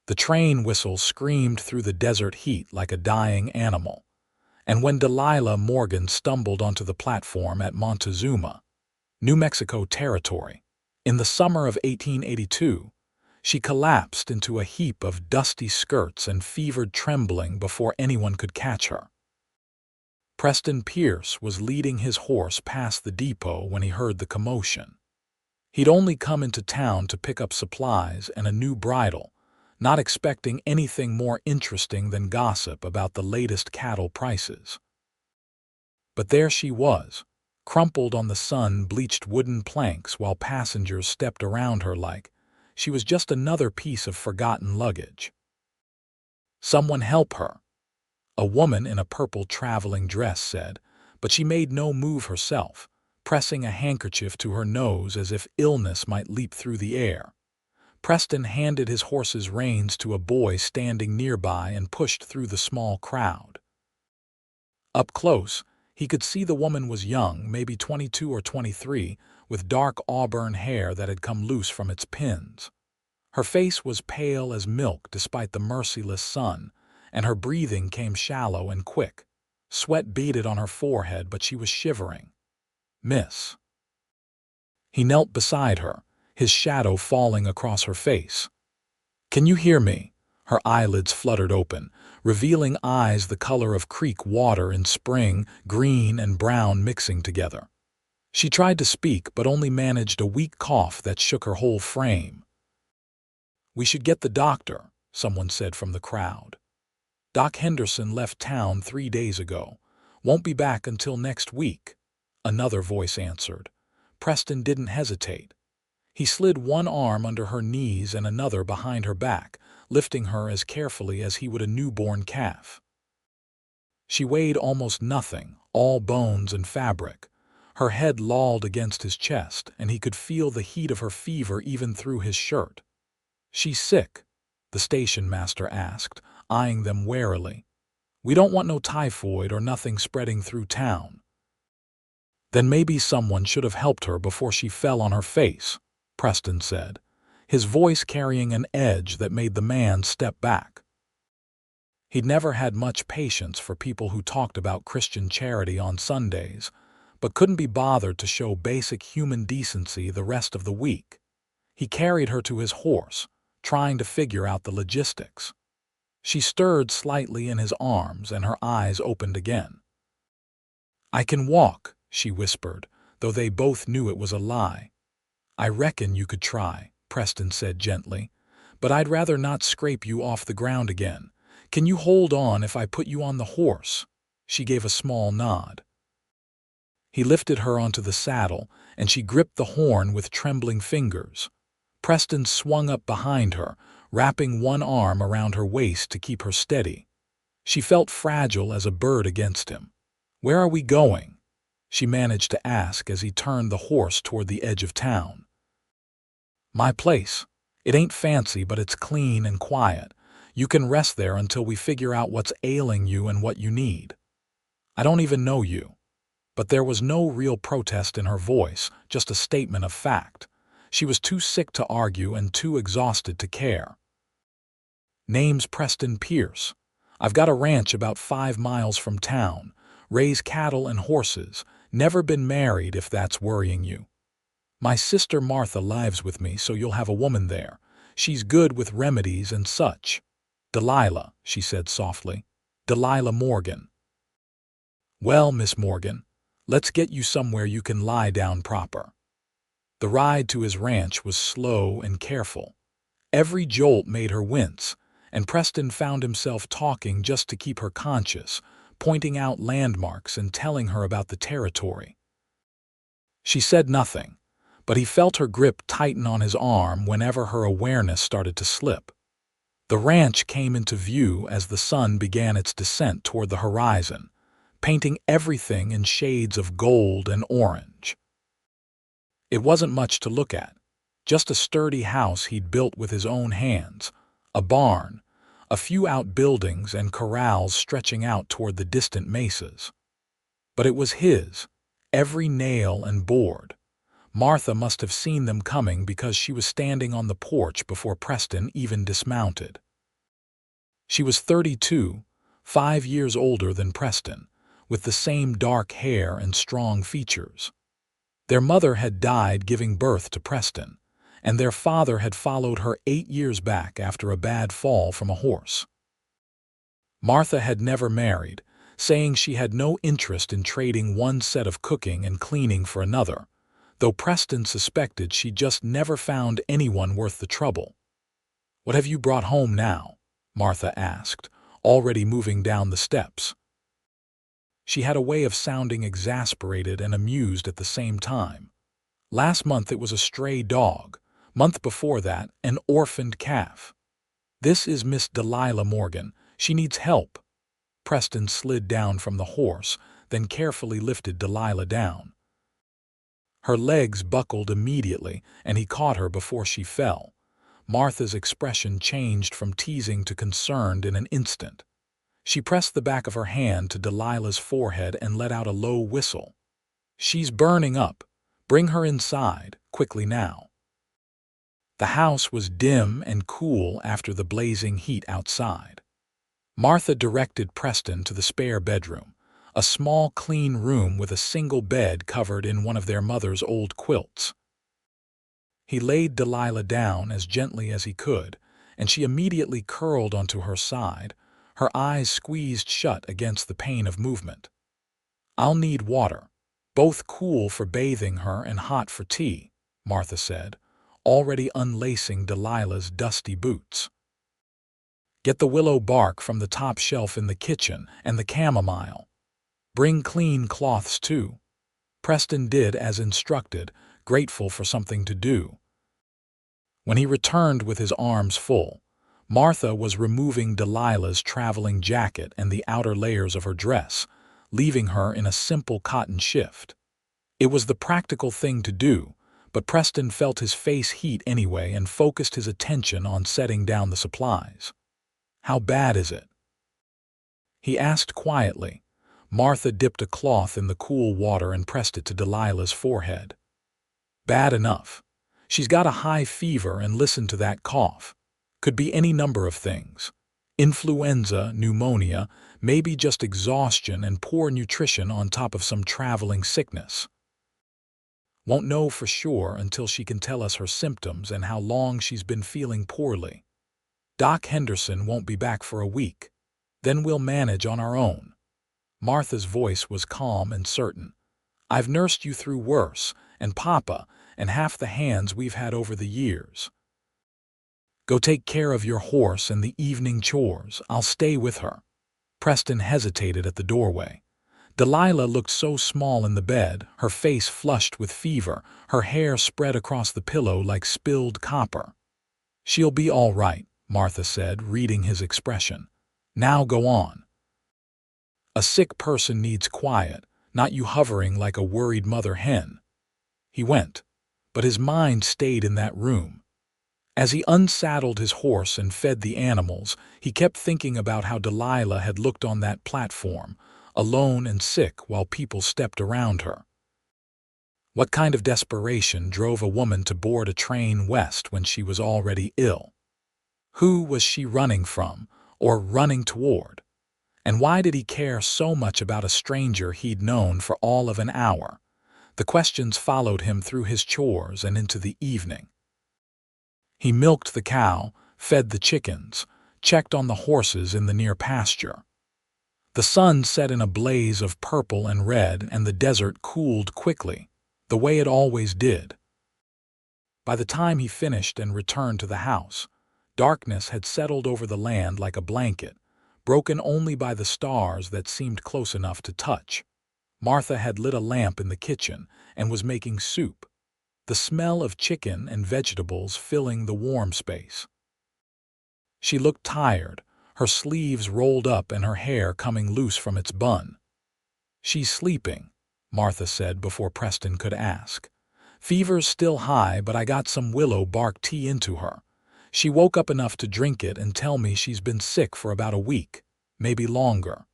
The train whistle screamed through the desert heat like a dying animal, and when Delilah Morgan stumbled onto the platform at Montezuma, New Mexico Territory, in the summer of 1882, she collapsed into a heap of dusty skirts and fevered trembling before anyone could catch her. Preston Pierce was leading his horse past the depot when he heard the commotion. He'd only come into town to pick up supplies and a new bridle, not expecting anything more interesting than gossip about the latest cattle prices. But there she was, crumpled on the sun-bleached wooden planks while passengers stepped around her like she was just another piece of forgotten luggage. "Someone help her," a woman in a purple traveling dress said, but she made no move herself, pressing a handkerchief to her nose as if illness might leap through the air. Preston handed his horse's reins to a boy standing nearby and pushed through the small crowd. Up close, he could see the woman was young, maybe 22 or 23, with dark auburn hair that had come loose from its pins. Her face was pale as milk despite the merciless sun, and her breathing came shallow and quick. Sweat beaded on her forehead, but she was shivering. "Miss." He knelt beside her, his shadow falling across her face. "Can you hear me?" Her eyelids fluttered open, revealing eyes the color of creek water in spring, green and brown mixing together. She tried to speak, but only managed a weak cough that shook her whole frame. "We should get the doctor," someone said from the crowd. "Doc Henderson left town 3 days ago. Won't be back until next week," another voice answered. Preston didn't hesitate. He slid one arm under her knees and another behind her back, lifting her as carefully as he would a newborn calf. She weighed almost nothing, all bones and fabric. Her head lolled against his chest, and he could feel the heat of her fever even through his shirt. "She's sick?" the station master asked, eyeing them warily. "We don't want no typhoid or nothing spreading through town." "Then maybe someone should have helped her before she fell on her face," Preston said, his voice carrying an edge that made the man step back. He'd never had much patience for people who talked about Christian charity on Sundays, but couldn't be bothered to show basic human decency the rest of the week. He carried her to his horse, trying to figure out the logistics. She stirred slightly in his arms, and her eyes opened again. "I can walk," she whispered, though they both knew it was a lie. "I reckon you could try," Preston said gently, "but I'd rather not scrape you off the ground again. Can you hold on if I put you on the horse?" She gave a small nod. He lifted her onto the saddle, and she gripped the horn with trembling fingers. Preston swung up behind her, wrapping one arm around her waist to keep her steady. She felt fragile as a bird against him. "Where are we going?" she managed to ask as he turned the horse toward the edge of town. "My place. It ain't fancy, but it's clean and quiet. You can rest there until we figure out what's ailing you and what you need. I don't even know you." But there was no real protest in her voice, just a statement of fact. She was too sick to argue and too exhausted to care. "Name's Preston Pierce. I've got a ranch about 5 miles from town. Raise cattle and horses. Never been married, if that's worrying you. My sister Martha lives with me, so you'll have a woman there. She's good with remedies and such." "Delilah," she said softly. "Delilah Morgan." "Well, Miss Morgan, let's get you somewhere you can lie down proper." The ride to his ranch was slow and careful. Every jolt made her wince, and Preston found himself talking just to keep her conscious, pointing out landmarks and telling her about the territory. She said nothing, but he felt her grip tighten on his arm whenever her awareness started to slip. The ranch came into view as the sun began its descent toward the horizon, painting everything in shades of gold and orange. It wasn't much to look at, just a sturdy house he'd built with his own hands, a barn, a few outbuildings and corrals stretching out toward the distant mesas. But it was his, every nail and board. Martha must have seen them coming because she was standing on the porch before Preston even dismounted. She was 32, 5 years older than Preston, with the same dark hair and strong features. Their mother had died giving birth to Preston, and their father had followed her 8 years back after a bad fall from a horse. Martha had never married, saying she had no interest in trading one set of cooking and cleaning for another, though Preston suspected she just never found anyone worth the trouble. "What have you brought home now?" Martha asked, already moving down the steps. She had a way of sounding exasperated and amused at the same time. "Last month it was a stray dog. Month before that, an orphaned calf. This is Miss Delilah Morgan. She needs help." Preston slid down from the horse, then carefully lifted Delilah down. Her legs buckled immediately, and he caught her before she fell. Martha's expression changed from teasing to concerned in an instant. She pressed the back of her hand to Delilah's forehead and let out a low whistle. "She's burning up. Bring her inside, quickly now." The house was dim and cool after the blazing heat outside. Martha directed Preston to the spare bedroom, a small, clean room with a single bed covered in one of their mother's old quilts. He laid Delilah down as gently as he could, and she immediately curled onto her side, her eyes squeezed shut against the pain of movement. "I'll need water, both cool for bathing her and hot for tea," Martha said, already unlacing Delilah's dusty boots. "Get the willow bark from the top shelf in the kitchen and the chamomile. Bring clean cloths too." Preston did as instructed, grateful for something to do. When he returned with his arms full, Martha was removing Delilah's traveling jacket and the outer layers of her dress, leaving her in a simple cotton shift. It was the practical thing to do, but Preston felt his face heat anyway and focused his attention on setting down the supplies. "How bad is it?" he asked quietly. Martha dipped a cloth in the cool water and pressed it to Delilah's forehead. "Bad enough. She's got a high fever and listen to that cough. Could be any number of things. Influenza, pneumonia, maybe just exhaustion and poor nutrition on top of some traveling sickness. Won't know for sure until she can tell us her symptoms and how long she's been feeling poorly. Doc Henderson won't be back for a week. Then we'll manage on our own." Martha's voice was calm and certain. "I've nursed you through worse, and Papa, and half the hands we've had over the years. Go take care of your horse and the evening chores. I'll stay with her." Preston hesitated at the doorway. Delilah looked so small in the bed, her face flushed with fever, her hair spread across the pillow like spilled copper. "She'll be all right," Martha said, reading his expression. "Now go on. A sick person needs quiet, not you hovering like a worried mother hen." He went, but his mind stayed in that room. As he unsaddled his horse and fed the animals, he kept thinking about how Delilah had looked on that platform, alone and sick while people stepped around her. What kind of desperation drove a woman to board a train west when she was already ill? Who was she running from, or running toward? And why did he care so much about a stranger he'd known for all of an hour? The questions followed him through his chores and into the evening. He milked the cow, fed the chickens, checked on the horses in the near pasture. The sun set in a blaze of purple and red, and the desert cooled quickly, the way it always did. By the time he finished and returned to the house, darkness had settled over the land like a blanket, broken only by the stars that seemed close enough to touch. Martha had lit a lamp in the kitchen and was making soup, the smell of chicken and vegetables filling the warm space. She looked tired, her sleeves rolled up and her hair coming loose from its bun. "She's sleeping," Martha said before Preston could ask. "Fever's still high, but I got some willow bark tea into her. She woke up enough to drink it and tell me she's been sick for about a week, maybe longer.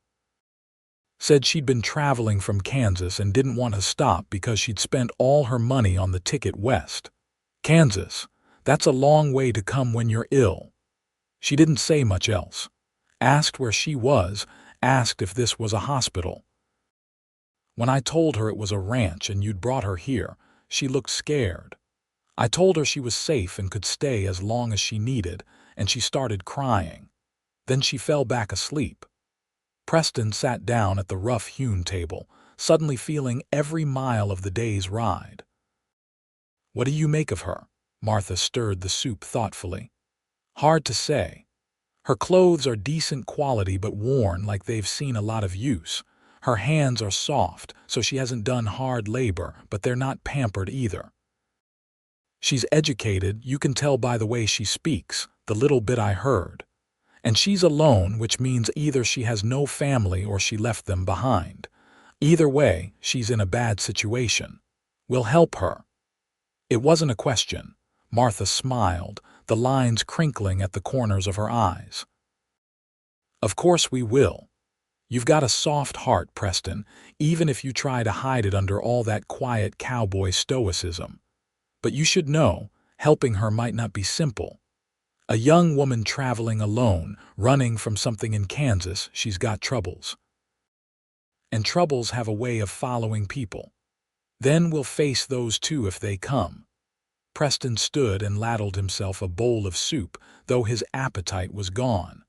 Said she'd been traveling from Kansas and didn't want to stop because she'd spent all her money on the ticket west. Kansas, that's a long way to come when you're ill." She didn't say much else. asked where she was, asked if this was a hospital. When I told her it was a ranch and you'd brought her here, she looked scared. I told her she was safe and could stay as long as she needed, and she started crying. Then she fell back asleep. Preston sat down at the rough-hewn table, suddenly feeling every mile of the day's ride. "What do you make of her?" Martha stirred the soup thoughtfully. "Hard to say. Her clothes are decent quality but worn like they've seen a lot of use. Her hands are soft, so she hasn't done hard labor, but they're not pampered either. She's educated, you can tell by the way she speaks, the little bit I heard. And she's alone, which means either she has no family or she left them behind. Either way, she's in a bad situation. We'll help her." It wasn't a question. Martha smiled, the lines crinkling at the corners of her eyes. "Of course we will. You've got a soft heart, Preston, even if you try to hide it under all that quiet cowboy stoicism. But you should know, helping her might not be simple. A young woman traveling alone, running from something in Kansas, she's got troubles. And troubles have a way of following people. Then we'll face those too if they come." Preston stood and ladled himself a bowl of soup, though his appetite was gone.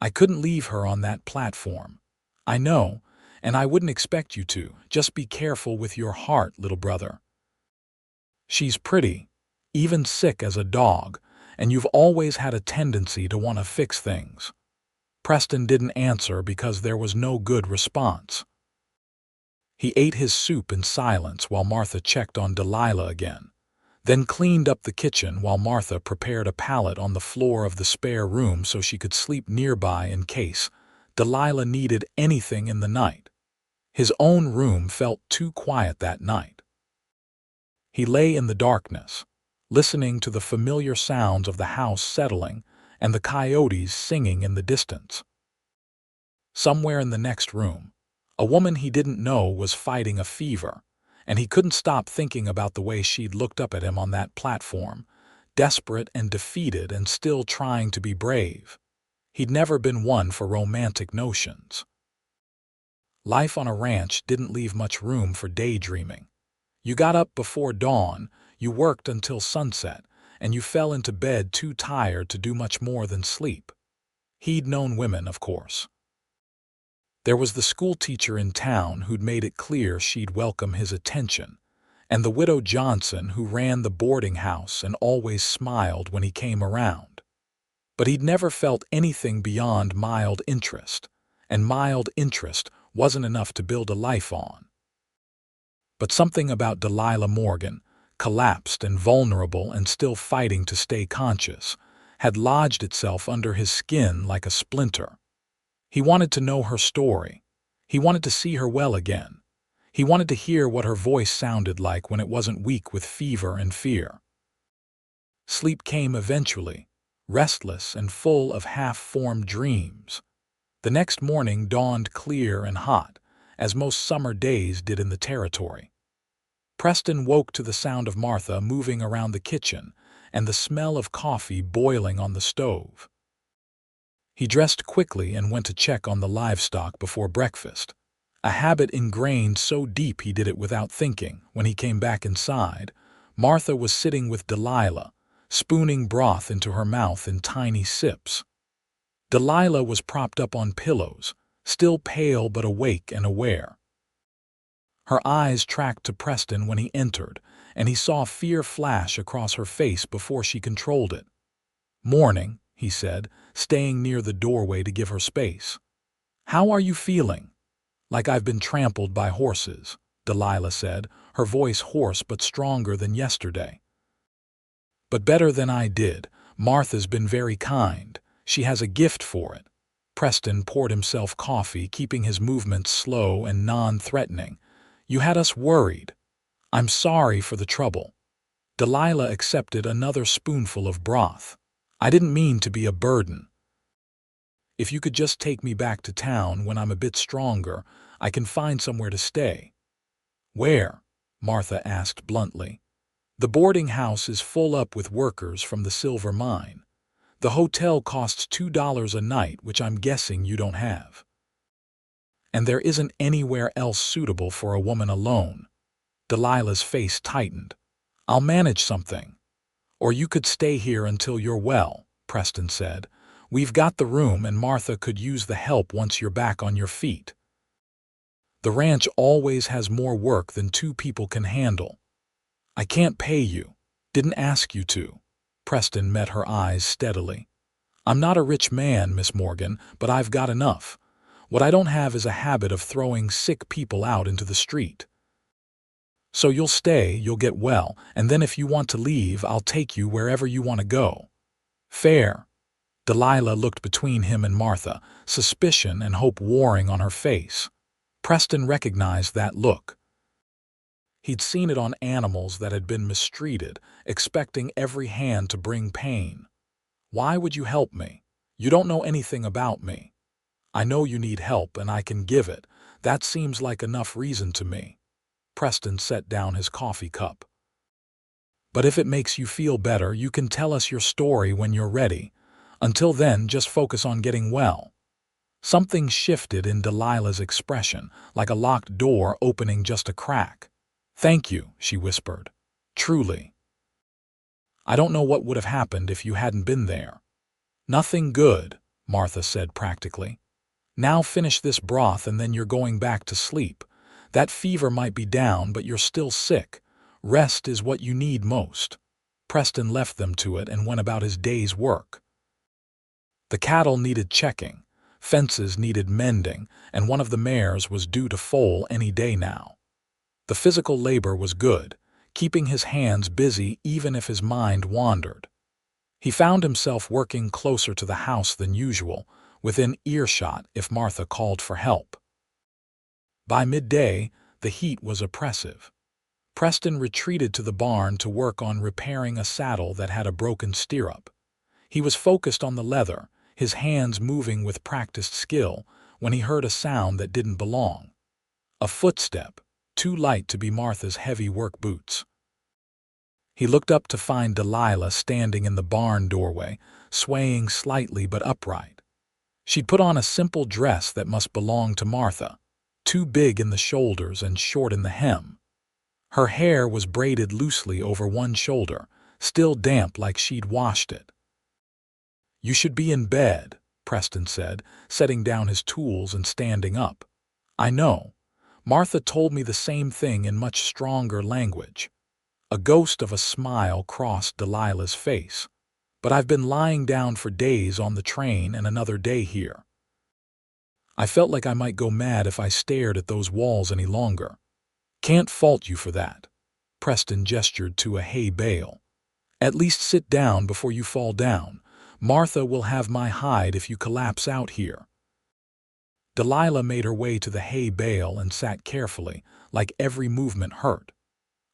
"I couldn't leave her on that platform. I know, and I wouldn't expect you to. Just be careful with your heart, little brother. She's pretty, even sick as a dog, and you've always had a tendency to want to fix things." Preston didn't answer because there was no good response. He ate his soup in silence while Martha checked on Delilah again, then cleaned up the kitchen while Martha prepared a pallet on the floor of the spare room so she could sleep nearby in case Delilah needed anything in the night. His own room felt too quiet that night. He lay in the darkness, listening to the familiar sounds of the house settling and the coyotes singing in the distance. Somewhere in the next room, a woman he didn't know was fighting a fever, and he couldn't stop thinking about the way she'd looked up at him on that platform, desperate and defeated and still trying to be brave. He'd never been one for romantic notions. Life on a ranch didn't leave much room for daydreaming. You got up before dawn, you worked until sunset, and you fell into bed too tired to do much more than sleep. He'd known women, of course. There was the school teacher in town who'd made it clear she'd welcome his attention, and the widow Johnson who ran the boarding house and always smiled when he came around. But he'd never felt anything beyond mild interest, and mild interest wasn't enough to build a life on. But something about Delilah Morgan, collapsed and vulnerable and still fighting to stay conscious, had lodged itself under his skin like a splinter. He wanted to know her story. He wanted to see her well again. He wanted to hear what her voice sounded like when it wasn't weak with fever and fear. Sleep came eventually, restless and full of half-formed dreams. The next morning dawned clear and hot, as most summer days did in the territory. Preston woke to the sound of Martha moving around the kitchen and the smell of coffee boiling on the stove. He dressed quickly and went to check on the livestock before breakfast, a habit ingrained so deep he did it without thinking. When he came back inside, Martha was sitting with Delilah, spooning broth into her mouth in tiny sips. Delilah was propped up on pillows, still pale but awake and aware. Her eyes tracked to Preston when he entered, and he saw fear flash across her face before she controlled it. "Morning," he said, staying near the doorway to give her space. "How are you feeling?" "Like I've been trampled by horses," Delilah said, her voice hoarse but stronger than yesterday. "But better than I did. Martha's been very kind. She has a gift for it." Preston poured himself coffee, keeping his movements slow and non-threatening. "You had us worried. I'm sorry for the trouble." Delilah accepted another spoonful of broth. "I didn't mean to be a burden. If you could just take me back to town when I'm a bit stronger, I can find somewhere to stay." "Where?" Martha asked bluntly. "The boarding house is full up with workers from the silver mine. The hotel costs $2 a night, which I'm guessing you don't have. And there isn't anywhere else suitable for a woman alone. Delilah's face tightened. I'll manage something. Or you could stay here until you're well, Preston said. We've got the room and Martha could use the help once you're back on your feet. The ranch always has more work than two people can handle. I can't pay you. Didn't ask you to. Preston met her eyes steadily. I'm not a rich man, Miss Morgan, but I've got enough. What I don't have is a habit of throwing sick people out into the street. So you'll stay, you'll get well, and then if you want to leave, I'll take you wherever you want to go. Fair. Delilah looked between him and Martha, suspicion and hope warring on her face. Preston recognized that look. He'd seen it on animals that had been mistreated, expecting every hand to bring pain. Why would you help me? You don't know anything about me. I know you need help and I can give it. That seems like enough reason to me. Preston set down his coffee cup. But if it makes you feel better, you can tell us your story when you're ready. Until then, just focus on getting well. Something shifted in Delilah's expression, like a locked door opening just a crack. Thank you, she whispered. Truly. I don't know what would have happened if you hadn't been there. Nothing good, Martha said practically. Now finish this broth and then you're going back to sleep. That fever might be down, but you're still sick. Rest is what you need most. Preston left them to it and went about his day's work. The cattle needed checking, fences needed mending, and one of the mares was due to foal any day now. The physical labor was good, keeping his hands busy even if his mind wandered. He found himself working closer to the house than usual, within earshot if Martha called for help. By midday, the heat was oppressive. Preston retreated to the barn to work on repairing a saddle that had a broken stirrup. He was focused on the leather, his hands moving with practiced skill, when he heard a sound that didn't belong. A footstep, too light to be Martha's heavy work boots. He looked up to find Delilah standing in the barn doorway, swaying slightly but upright. She'd put on a simple dress that must belong to Martha, too big in the shoulders and short in the hem. Her hair was braided loosely over one shoulder, still damp like she'd washed it. You should be in bed, Preston said, setting down his tools and standing up. I know. Martha told me the same thing in much stronger language. A ghost of a smile crossed Delilah's face. But I've been lying down for days on the train and another day here. I felt like I might go mad if I stared at those walls any longer. Can't fault you for that. Preston gestured to a hay bale. At least sit down before you fall down. Martha will have my hide if you collapse out here. Delilah made her way to the hay bale and sat carefully, like every movement hurt.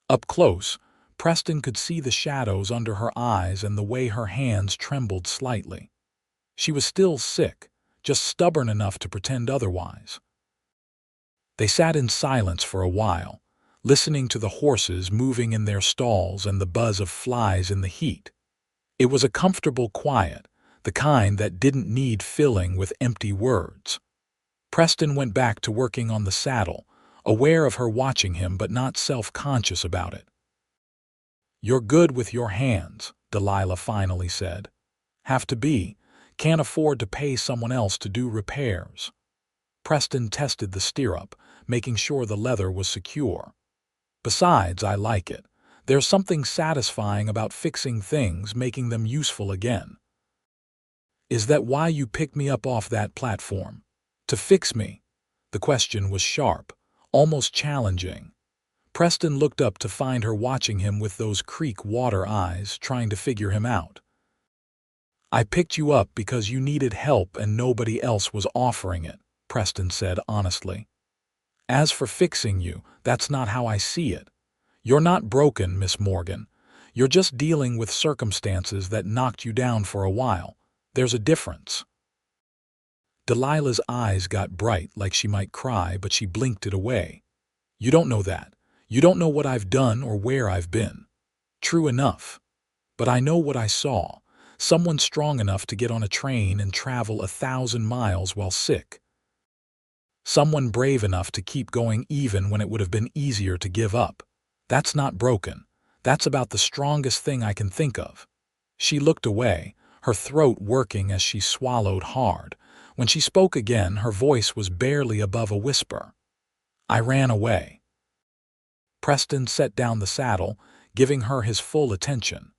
Up close, Preston could see the shadows under her eyes and the way her hands trembled slightly. She was still sick, just stubborn enough to pretend otherwise. They sat in silence for a while, listening to the horses moving in their stalls and the buzz of flies in the heat. It was a comfortable quiet, the kind that didn't need filling with empty words. Preston went back to working on the saddle, aware of her watching him but not self-conscious about it. You're good with your hands, Delilah finally said. Have to be. Can't afford to pay someone else to do repairs. Preston tested the stirrup, making sure the leather was secure. Besides, I like it. There's something satisfying about fixing things, making them useful again. Is that why you picked me up off that platform? To fix me? The question was sharp, almost challenging. Preston looked up to find her watching him with those creek water eyes, trying to figure him out. I picked you up because you needed help and nobody else was offering it, Preston said honestly. As for fixing you, that's not how I see it. You're not broken, Miss Morgan. You're just dealing with circumstances that knocked you down for a while. There's a difference. Delilah's eyes got bright like she might cry, but she blinked it away. You don't know that. You don't know what I've done or where I've been. True enough. But I know what I saw. someone strong enough to get on a train and travel 1,000 miles while sick. Someone brave enough to keep going even when it would have been easier to give up. That's not broken. That's about the strongest thing I can think of. She looked away, her throat working as she swallowed hard. When she spoke again, her voice was barely above a whisper. I ran away. Preston set down the saddle, giving her his full attention.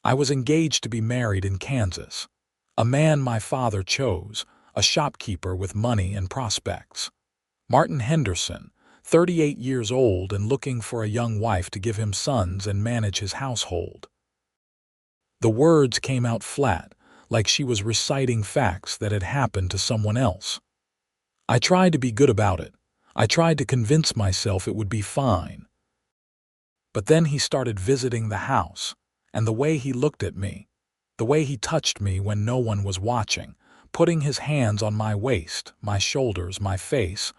I was engaged to be married in Kansas. A man my father chose, a shopkeeper with money and prospects. Martin Henderson, 38 years old and looking for a young wife to give him sons and manage his household. The words came out flat, like she was reciting facts that had happened to someone else. I tried to be good about it. I tried to convince myself it would be fine. But then he started visiting the house, and the way he looked at me, the way he touched me when no one was watching, putting his hands on my waist, my shoulders, my face,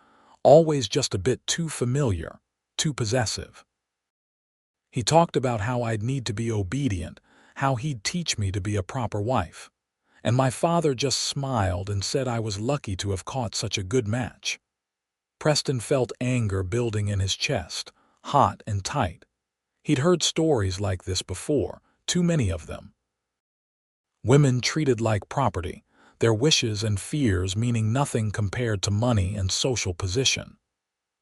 always just a bit too familiar, too possessive. He talked about how I'd need to be obedient, how he'd teach me to be a proper wife. And my father just smiled and said I was lucky to have caught such a good match. Preston felt anger building in his chest, hot and tight. He'd heard stories like this before, too many of them. Women treated like property, their wishes and fears meaning nothing compared to money and social position.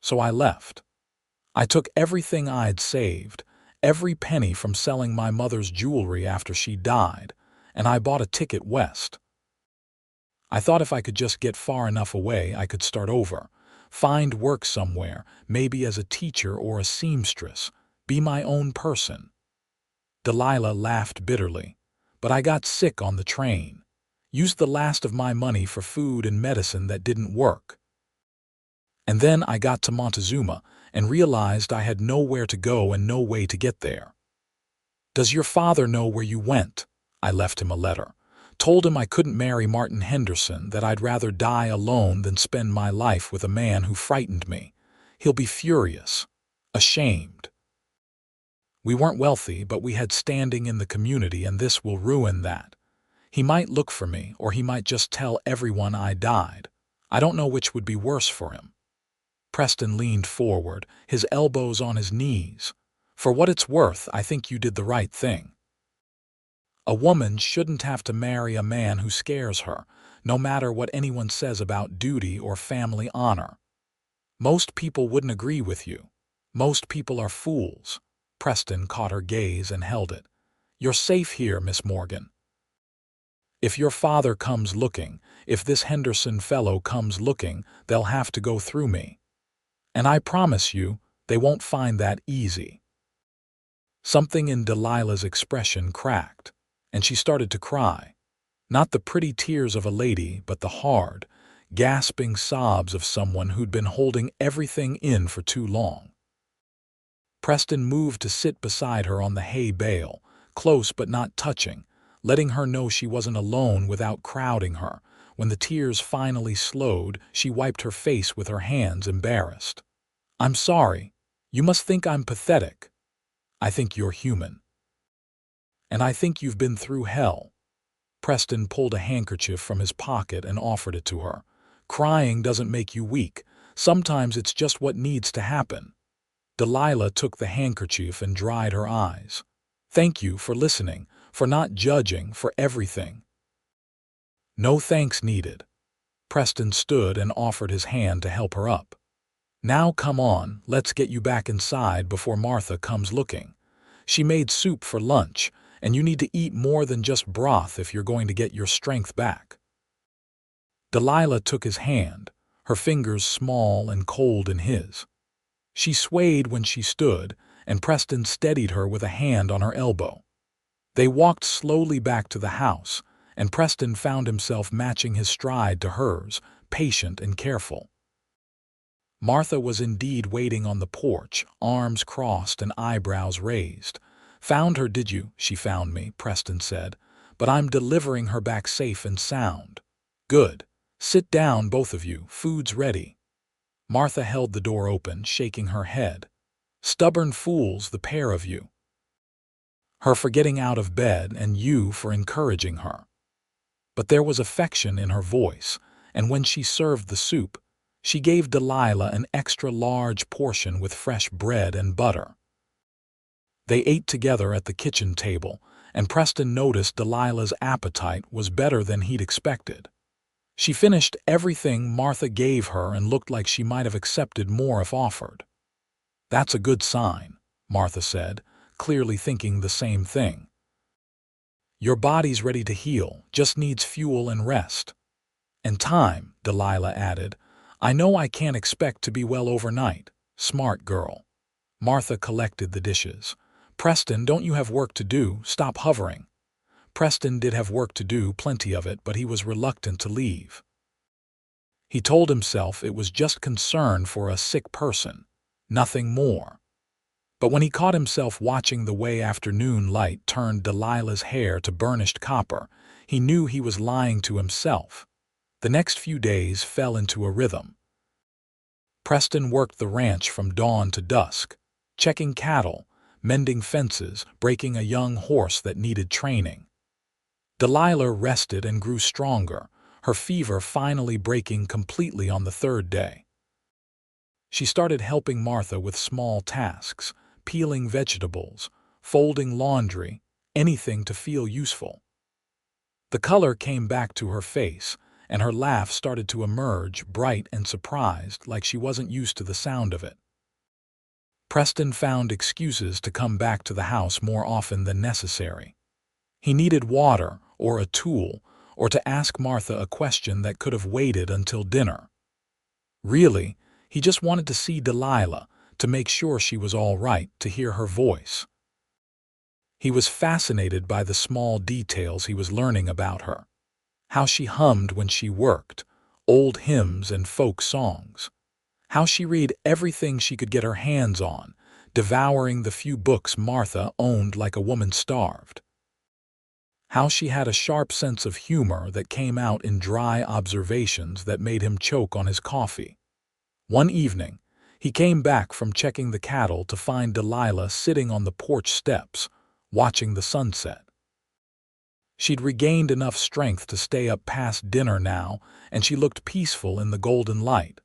So I left. I took everything I'd saved, every penny from selling my mother's jewelry after she died, and I bought a ticket west. I thought if I could just get far enough away, I could start over, find work somewhere, maybe as a teacher or a seamstress, be my own person. Delilah laughed bitterly, but I got sick on the train, used the last of my money for food and medicine that didn't work. And then I got to Montezuma and realized I had nowhere to go and no way to get there. Does your father know where you went? I left him a letter. Told him I couldn't marry Martin Henderson, that I'd rather die alone than spend my life with a man who frightened me. He'll be furious, ashamed. We weren't wealthy, but we had standing in the community, and this will ruin that. He might look for me, or he might just tell everyone I died. I don't know which would be worse for him. Preston leaned forward, his elbows on his knees. For what it's worth, I think you did the right thing. A woman shouldn't have to marry a man who scares her, no matter what anyone says about duty or family honor. Most people wouldn't agree with you. Most people are fools. Preston caught her gaze and held it. You're safe here, Miss Morgan. If your father comes looking, if this Henderson fellow comes looking, they'll have to go through me. And I promise you, they won't find that easy. Something in Delilah's expression cracked, and she started to cry. Not the pretty tears of a lady, but the hard, gasping sobs of someone who'd been holding everything in for too long. Preston moved to sit beside her on the hay bale, close but not touching, letting her know she wasn't alone without crowding her. When the tears finally slowed, she wiped her face with her hands, embarrassed. I'm sorry. You must think I'm pathetic. I think you're human. And I think you've been through hell. Preston pulled a handkerchief from his pocket and offered it to her. Crying doesn't make you weak. Sometimes it's just what needs to happen. Delilah took the handkerchief and dried her eyes. Thank you for listening, for not judging, for everything. No thanks needed. Preston stood and offered his hand to help her up. Now come on, let's get you back inside before Martha comes looking. She made soup for lunch, and you need to eat more than just broth if you're going to get your strength back. Delilah took his hand, her fingers small and cold in his. She swayed when she stood, and Preston steadied her with a hand on her elbow. They walked slowly back to the house, and Preston found himself matching his stride to hers, patient and careful. Martha was indeed waiting on the porch, arms crossed and eyebrows raised. Found her, did you? She found me, Preston said, but I'm delivering her back safe and sound. Good. Sit down, both of you. Food's ready. Martha held the door open, shaking her head. Stubborn fools, the pair of you. her for getting out of bed and you for encouraging her. But there was affection in her voice, and when she served the soup, she gave Delilah an extra large portion with fresh bread and butter. They ate together at the kitchen table, and Preston noticed Delilah's appetite was better than he'd expected. She finished everything Martha gave her and looked like she might have accepted more if offered. "That's a good sign," Martha said, clearly thinking the same thing. "Your body's ready to heal, just needs fuel and rest." "And time," Delilah added. "I know I can't expect to be well overnight." "Smart girl." Martha collected the dishes. "Preston, don't you have work to do? Stop hovering." Preston did have work to do, plenty of it, but he was reluctant to leave. He told himself it was just concern for a sick person, nothing more. But when he caught himself watching the way afternoon light turned Delilah's hair to burnished copper, he knew he was lying to himself. The next few days fell into a rhythm. Preston worked the ranch from dawn to dusk, checking cattle, mending fences, breaking a young horse that needed training. Delilah rested and grew stronger, her fever finally breaking completely on the third day. She started helping Martha with small tasks, peeling vegetables, folding laundry, anything to feel useful. The color came back to her face, and her laugh started to emerge, bright and surprised, like she wasn't used to the sound of it. Preston found excuses to come back to the house more often than necessary. He needed water, or a tool, or to ask Martha a question that could have waited until dinner. Really, he just wanted to see Delilah, to make sure she was all right, to hear her voice. He was fascinated by the small details he was learning about her. How she hummed when she worked, old hymns and folk songs. How she read everything she could get her hands on, devouring the few books Martha owned like a woman starved. How she had a sharp sense of humor that came out in dry observations that made him choke on his coffee. One evening, he came back from checking the cattle to find Delilah sitting on the porch steps, watching the sunset. She'd regained enough strength to stay up past dinner now, and she looked peaceful in the golden light.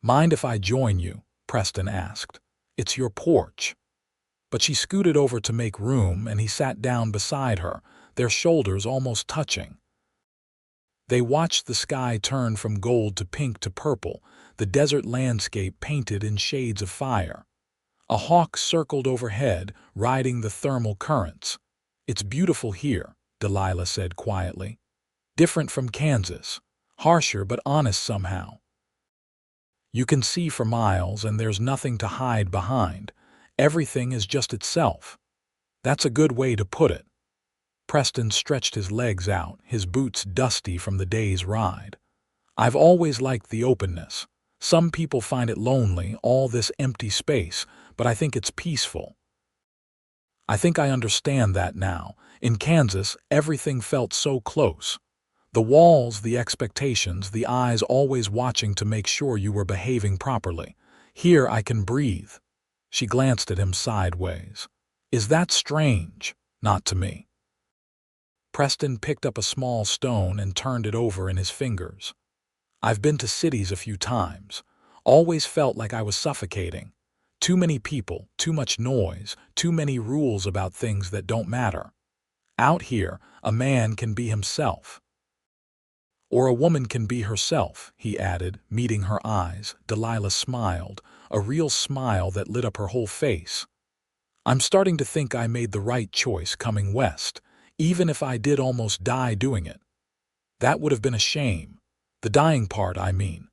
"Mind if I join you?" Preston asked. "It's your porch." But she scooted over to make room, and he sat down beside her, their shoulders almost touching. They watched the sky turn from gold to pink to purple, the desert landscape painted in shades of fire. A hawk circled overhead, riding the thermal currents. "It's beautiful here," Delilah said quietly. "Different from Kansas. Harsher but honest somehow. You can see for miles and there's nothing to hide behind. Everything is just itself." "That's a good way to put it." Preston stretched his legs out, his boots dusty from the day's ride. "I've always liked the openness. Some people find it lonely, all this empty space, but I think it's peaceful. I think I understand that now. In Kansas, everything felt so close. The walls, the expectations, the eyes always watching to make sure you were behaving properly. Here I can breathe." She glanced at him sideways. "Is that strange?" "Not to me." Preston picked up a small stone and turned it over in his fingers. "I've been to cities a few times. Always felt like I was suffocating. Too many people, too much noise, too many rules about things that don't matter. Out here, a man can be himself. Or a woman can be herself," he added, meeting her eyes. Delilah smiled, a real smile that lit up her whole face. "I'm starting to think I made the right choice coming west, even if I did almost die doing it. That would have been a shame. The dying part, I mean.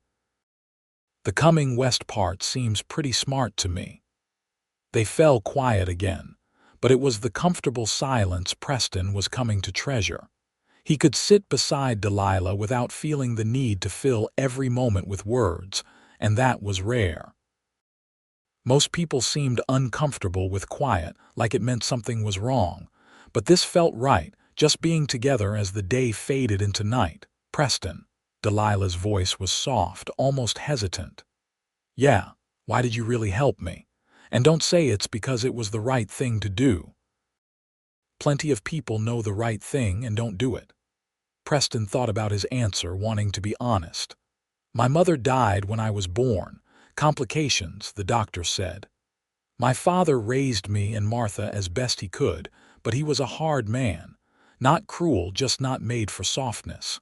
The coming west part seems pretty smart to me." They fell quiet again, but it was the comfortable silence Preston was coming to treasure. He could sit beside Delilah without feeling the need to fill every moment with words, and that was rare. Most people seemed uncomfortable with quiet, like it meant something was wrong, but this felt right, just being together as the day faded into night. "Preston." Delilah's voice was soft, almost hesitant. "Yeah, why did you really help me? And don't say it's because it was the right thing to do." Plenty of people know the right thing and don't do it. Preston thought about his answer, wanting to be honest. My mother died when I was born. Complications, the doctor said. My father raised me and Martha as best he could, but he was a hard man. Not cruel, just not made for softness.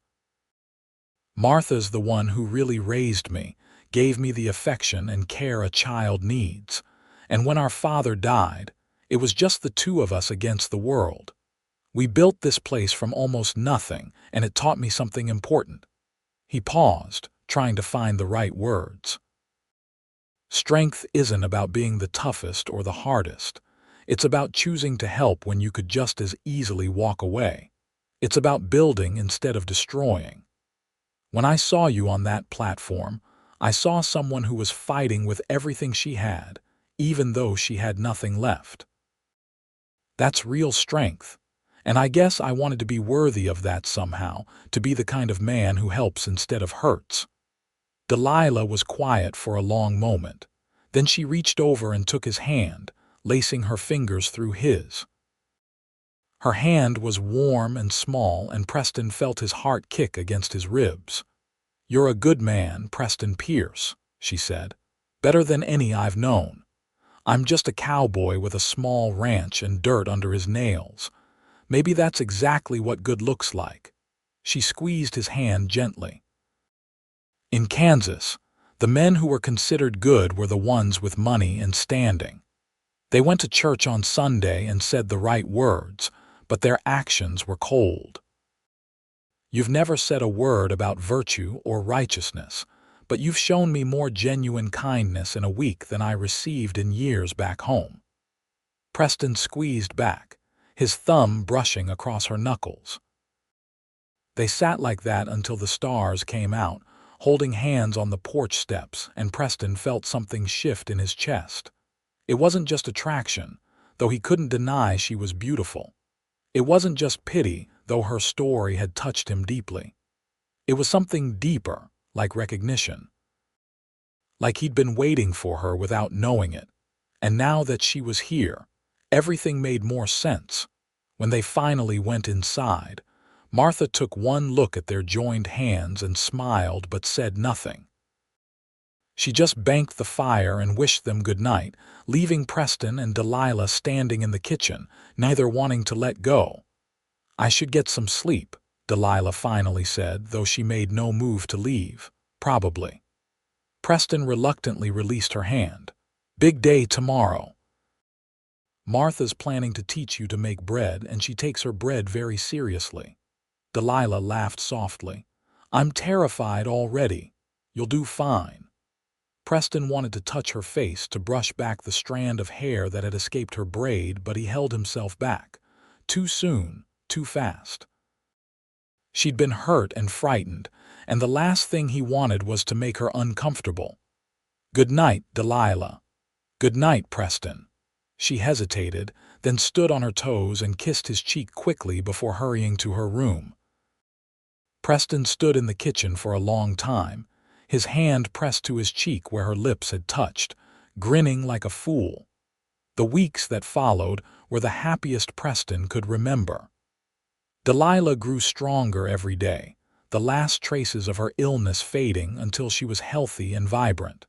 Martha's the one who really raised me, gave me the affection and care a child needs. And when our father died, it was just the two of us against the world. We built this place from almost nothing, and it taught me something important. He paused, trying to find the right words. Strength isn't about being the toughest or the hardest. It's about choosing to help when you could just as easily walk away. It's about building instead of destroying. When I saw you on that platform, I saw someone who was fighting with everything she had, even though she had nothing left. That's real strength. And I guess I wanted to be worthy of that somehow, to be the kind of man who helps instead of hurts. Delilah was quiet for a long moment. Then she reached over and took his hand, lacing her fingers through his. Her hand was warm and small, and Preston felt his heart kick against his ribs. You're a good man, Preston Pierce, she said. Better than any I've known. I'm just a cowboy with a small ranch and dirt under his nails. Maybe that's exactly what good looks like. She squeezed his hand gently. In Kansas, the men who were considered good were the ones with money and standing. They went to church on Sunday and said the right words, but their actions were cold. You've never said a word about virtue or righteousness, but you've shown me more genuine kindness in a week than I received in years back home. Preston squeezed back, his thumb brushing across her knuckles. They sat like that until the stars came out, holding hands on the porch steps, and Preston felt something shift in his chest. It wasn't just attraction, though he couldn't deny she was beautiful. It wasn't just pity, though her story had touched him deeply. It was something deeper, like recognition. Like he'd been waiting for her without knowing it. And now that she was here, everything made more sense. When they finally went inside, Martha took one look at their joined hands and smiled but said nothing. She just banked the fire and wished them good night, leaving Preston and Delilah standing in the kitchen, neither wanting to let go. I should get some sleep, Delilah finally said, though she made no move to leave. Probably. Preston reluctantly released her hand. Big day tomorrow. Martha's planning to teach you to make bread, and she takes her bread very seriously. Delilah laughed softly. I'm terrified already. You'll do fine. Preston wanted to touch her face to brush back the strand of hair that had escaped her braid, but he held himself back. Too soon, too fast. She'd been hurt and frightened, and the last thing he wanted was to make her uncomfortable. Good night, Delilah. Good night, Preston. She hesitated, then stood on her toes and kissed his cheek quickly before hurrying to her room. Preston stood in the kitchen for a long time, his hand pressed to his cheek where her lips had touched, grinning like a fool. The weeks that followed were the happiest Preston could remember. Delilah grew stronger every day, the last traces of her illness fading until she was healthy and vibrant.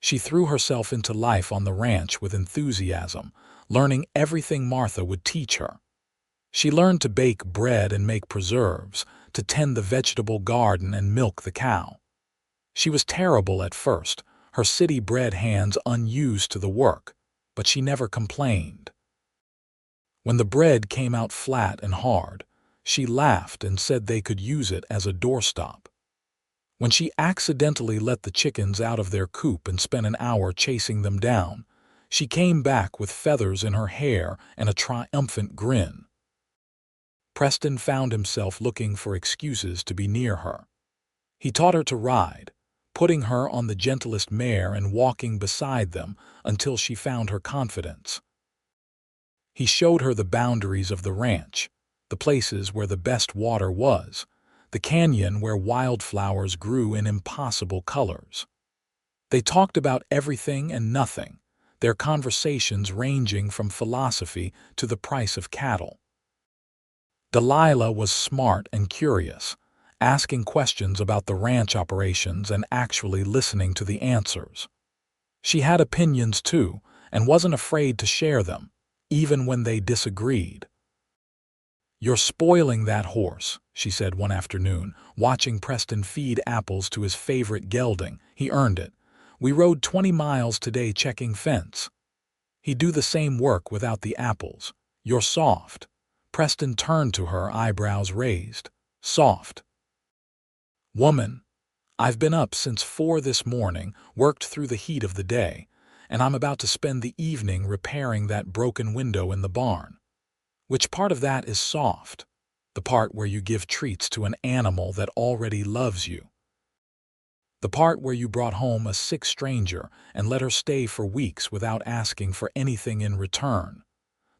She threw herself into life on the ranch with enthusiasm, learning everything Martha would teach her. She learned to bake bread and make preserves, to tend the vegetable garden and milk the cow. She was terrible at first, her city-bred hands unused to the work, but she never complained. When the bread came out flat and hard, she laughed and said they could use it as a doorstop. When she accidentally let the chickens out of their coop and spent an hour chasing them down, she came back with feathers in her hair and a triumphant grin. Preston found himself looking for excuses to be near her. He taught her to ride, putting her on the gentlest mare and walking beside them until she found her confidence. He showed her the boundaries of the ranch, the places where the best water was, the canyon where wildflowers grew in impossible colors. They talked about everything and nothing, their conversations ranging from philosophy to the price of cattle. Delilah was smart and curious, asking questions about the ranch operations and actually listening to the answers. She had opinions too, and wasn't afraid to share them, even when they disagreed. "You're spoiling that horse," she said one afternoon, watching Preston feed apples to his favorite gelding. "He earned it. We rode 20 miles today checking fence. He'd do the same work without the apples. You're soft." Preston turned to her, eyebrows raised. "Soft? Woman, I've been up since 4 this morning, worked through the heat of the day, and I'm about to spend the evening repairing that broken window in the barn. Which part of that is soft? The part where you give treats to an animal that already loves you. The part where you brought home a sick stranger and let her stay for weeks without asking for anything in return.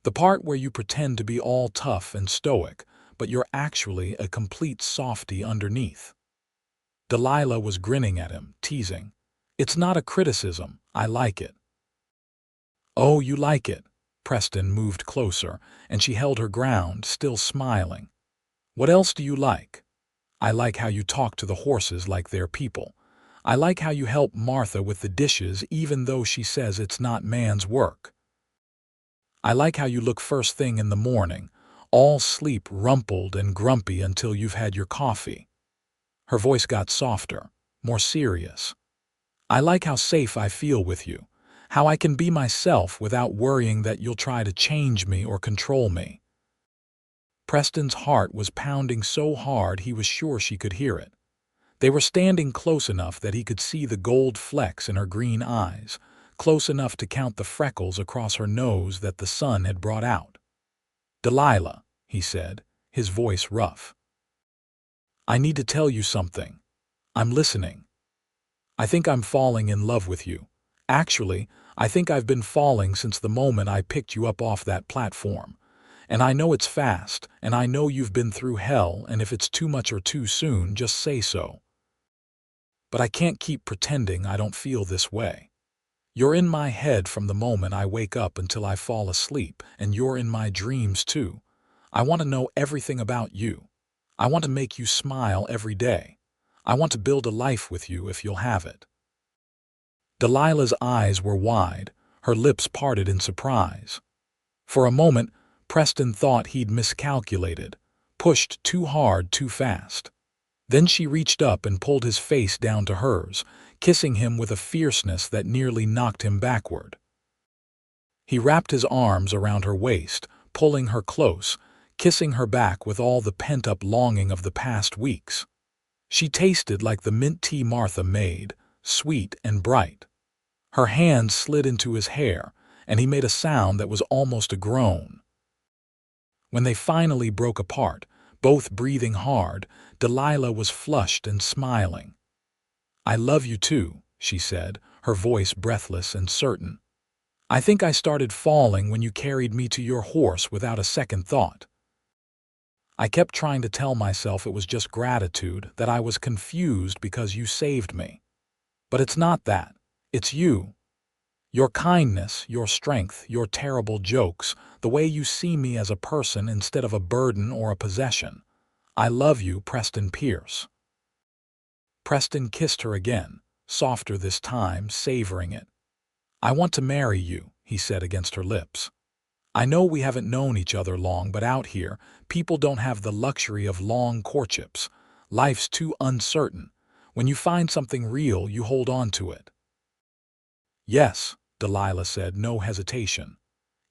The part where you pretend to be all tough and stoic, but you're actually a complete softy underneath." Delilah was grinning at him, teasing. "It's not a criticism. I like it." "Oh, you like it?" Preston moved closer, and she held her ground, still smiling. "What else do you like?" "I like how you talk to the horses like they're people. I like how you help Martha with the dishes even though she says it's not man's work. I like how you look first thing in the morning, all sleep rumpled and grumpy until you've had your coffee." Her voice got softer, more serious. "I like how safe I feel with you, how I can be myself without worrying that you'll try to change me or control me." Preston's heart was pounding so hard he was sure she could hear it. They were standing close enough that he could see the gold flecks in her green eyes, close enough to count the freckles across her nose that the sun had brought out. "Delilah," he said, his voice rough. "I need to tell you something. I'm listening. I think I'm falling in love with you. Actually, I think I've been falling since the moment I picked you up off that platform. And I know it's fast, and I know you've been through hell, and if it's too much or too soon, just say so. But I can't keep pretending I don't feel this way. You're in my head from the moment I wake up until I fall asleep, and you're in my dreams too. I want to know everything about you. I want to make you smile every day. I want to build a life with you if you'll have it." Delilah's eyes were wide, her lips parted in surprise. For a moment, Preston thought he'd miscalculated, pushed too hard too fast. Then she reached up and pulled his face down to hers, kissing him with a fierceness that nearly knocked him backward. He wrapped his arms around her waist, pulling her close, kissing her back with all the pent-up longing of the past weeks. She tasted like the mint tea Martha made, sweet and bright. Her hand slid into his hair, and he made a sound that was almost a groan. When they finally broke apart, both breathing hard, Delilah was flushed and smiling. "I love you too," she said, her voice breathless and certain. "I think I started falling when you carried me to your horse without a second thought. I kept trying to tell myself it was just gratitude, that I was confused because you saved me. But it's not that. It's you. Your kindness, your strength, your terrible jokes, the way you see me as a person instead of a burden or a possession. I love you, Preston Pierce." Preston kissed her again, softer this time, savoring it. "I want to marry you," he said against her lips. "I know we haven't known each other long, but out here, people don't have the luxury of long courtships. Life's too uncertain. When you find something real, you hold on to it." "Yes," Delilah said, no hesitation.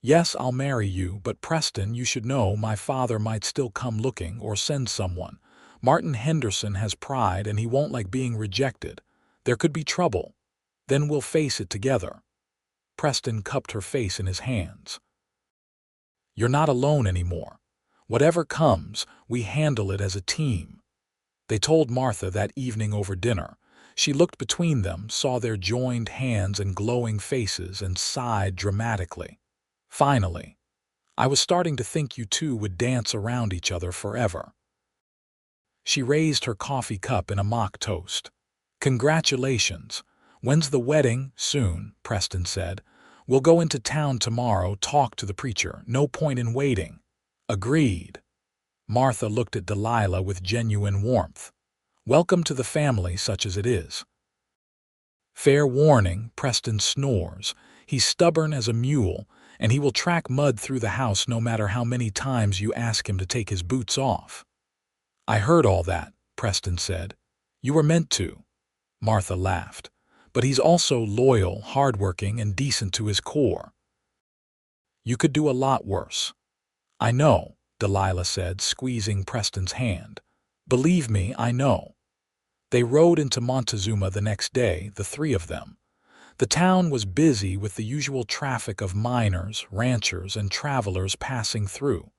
"Yes, I'll marry you, but Preston, you should know my father might still come looking or send someone. Martin Henderson has pride and he won't like being rejected. There could be trouble. Then we'll face it together." Preston cupped her face in his hands. "You're not alone anymore. Whatever comes, we handle it as a team." They told Martha that evening over dinner. She looked between them, saw their joined hands and glowing faces, and sighed dramatically. "Finally. I was starting to think you two would dance around each other forever." She raised her coffee cup in a mock toast. "Congratulations. When's the wedding?" "Soon," Preston said. We'll go into town tomorrow, talk to the preacher. No point in waiting. Agreed. Martha looked at Delilah with genuine warmth. Welcome to the family, such as it is. Fair warning, Preston snores. He's stubborn as a mule, and he will track mud through the house no matter how many times you ask him to take his boots off. I heard all that, Preston said. You were meant to. Martha laughed. But he's also loyal, hardworking, and decent to his core. You could do a lot worse. I know, Delilah said, squeezing Preston's hand. Believe me, I know. They rode into Montezuma the next day, the three of them. The town was busy with the usual traffic of miners, ranchers, and travelers passing through.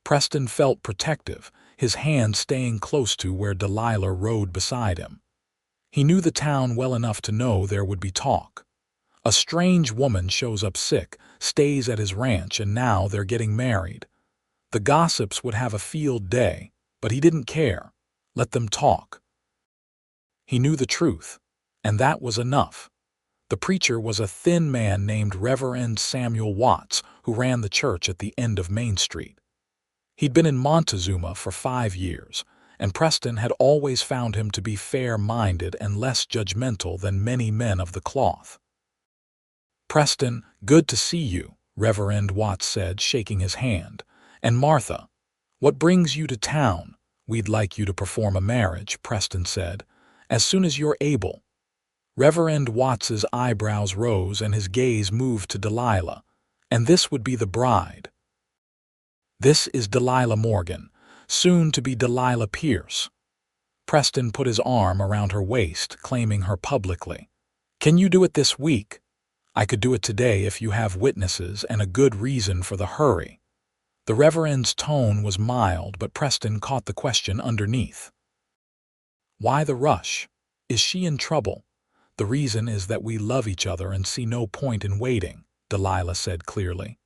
Preston felt protective, his hand staying close to where Delilah rode beside him. He knew the town well enough to know there would be talk. A strange woman shows up sick, stays at his ranch, and now they're getting married. The gossips would have a field day, but he didn't care. Let them talk. He knew the truth, and that was enough. The preacher was a thin man named Reverend Samuel Watts, who ran the church at the end of Main Street. He'd been in Montezuma for 5 years, and Preston had always found him to be fair-minded and less judgmental than many men of the cloth. Preston, good to see you, Reverend Watts said, shaking his hand. And Martha, what brings you to town? We'd like you to perform a marriage, Preston said, as soon as you're able. Reverend Watts's eyebrows rose and his gaze moved to Delilah. And this would be the bride. This is Delilah Morgan, soon to be Delilah Pierce. Preston put his arm around her waist, claiming her publicly. Can you do it this week? I could do it today if you have witnesses and a good reason for the hurry. The Reverend's tone was mild, but Preston caught the question underneath. Why the rush? Is she in trouble? The reason is that we love each other and see no point in waiting, Delilah said clearly.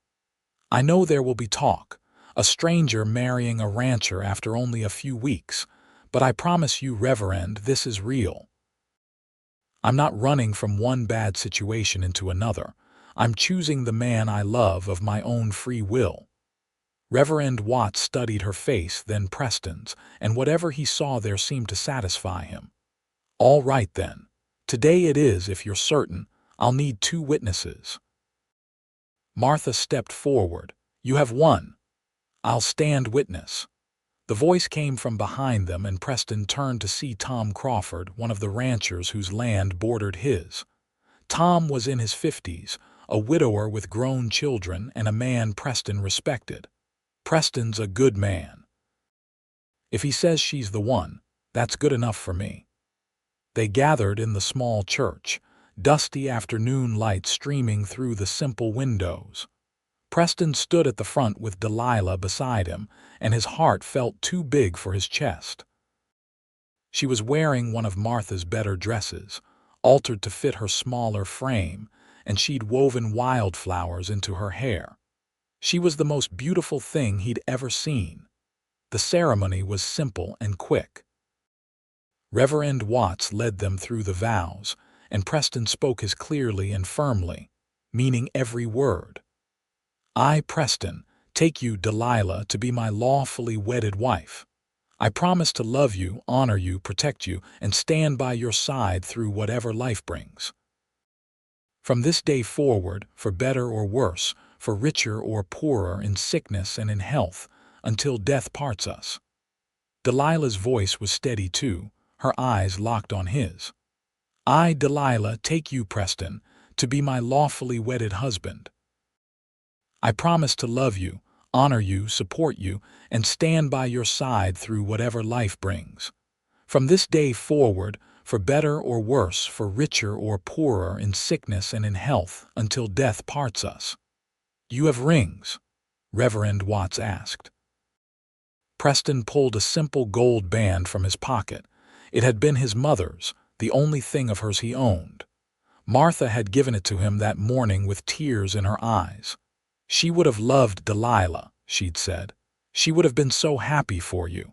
I know there will be talk, a stranger marrying a rancher after only a few weeks, but I promise you, Reverend, this is real. I'm not running from one bad situation into another. I'm choosing the man I love of my own free will. Reverend Watts studied her face, then Preston's, and whatever he saw there seemed to satisfy him. All right, then. Today it is, if you're certain. I'll need 2 witnesses. Martha stepped forward. You have 1. I'll stand witness. The voice came from behind them, and Preston turned to see Tom Crawford, one of the ranchers whose land bordered his. Tom was in his 50s, a widower with grown children and a man Preston respected. Preston's a good man. If he says she's the one, that's good enough for me. They gathered in the small church, dusty afternoon light streaming through the simple windows. Preston stood at the front with Delilah beside him, and his heart felt too big for his chest. She was wearing one of Martha's better dresses, altered to fit her smaller frame, and she'd woven wildflowers into her hair. She was the most beautiful thing he'd ever seen. The ceremony was simple and quick. Reverend Watts led them through the vows, and Preston spoke as clearly and firmly, meaning every word. I, Preston, take you, Delilah, to be my lawfully wedded wife. I promise to love you, honor you, protect you, and stand by your side through whatever life brings. From this day forward, for better or worse, for richer or poorer, in sickness and in health, until death parts us. Delilah's voice was steady too, her eyes locked on his. I, Delilah, take you, Preston, to be my lawfully wedded husband. I promise to love you, honor you, support you, and stand by your side through whatever life brings. From this day forward, for better or worse, for richer or poorer, in sickness and in health, until death parts us. You have rings? Reverend Watts asked. Preston pulled a simple gold band from his pocket. It had been his mother's, the only thing of hers he owned. Martha had given it to him that morning with tears in her eyes. She would have loved Delilah, she'd said. She would have been so happy for you.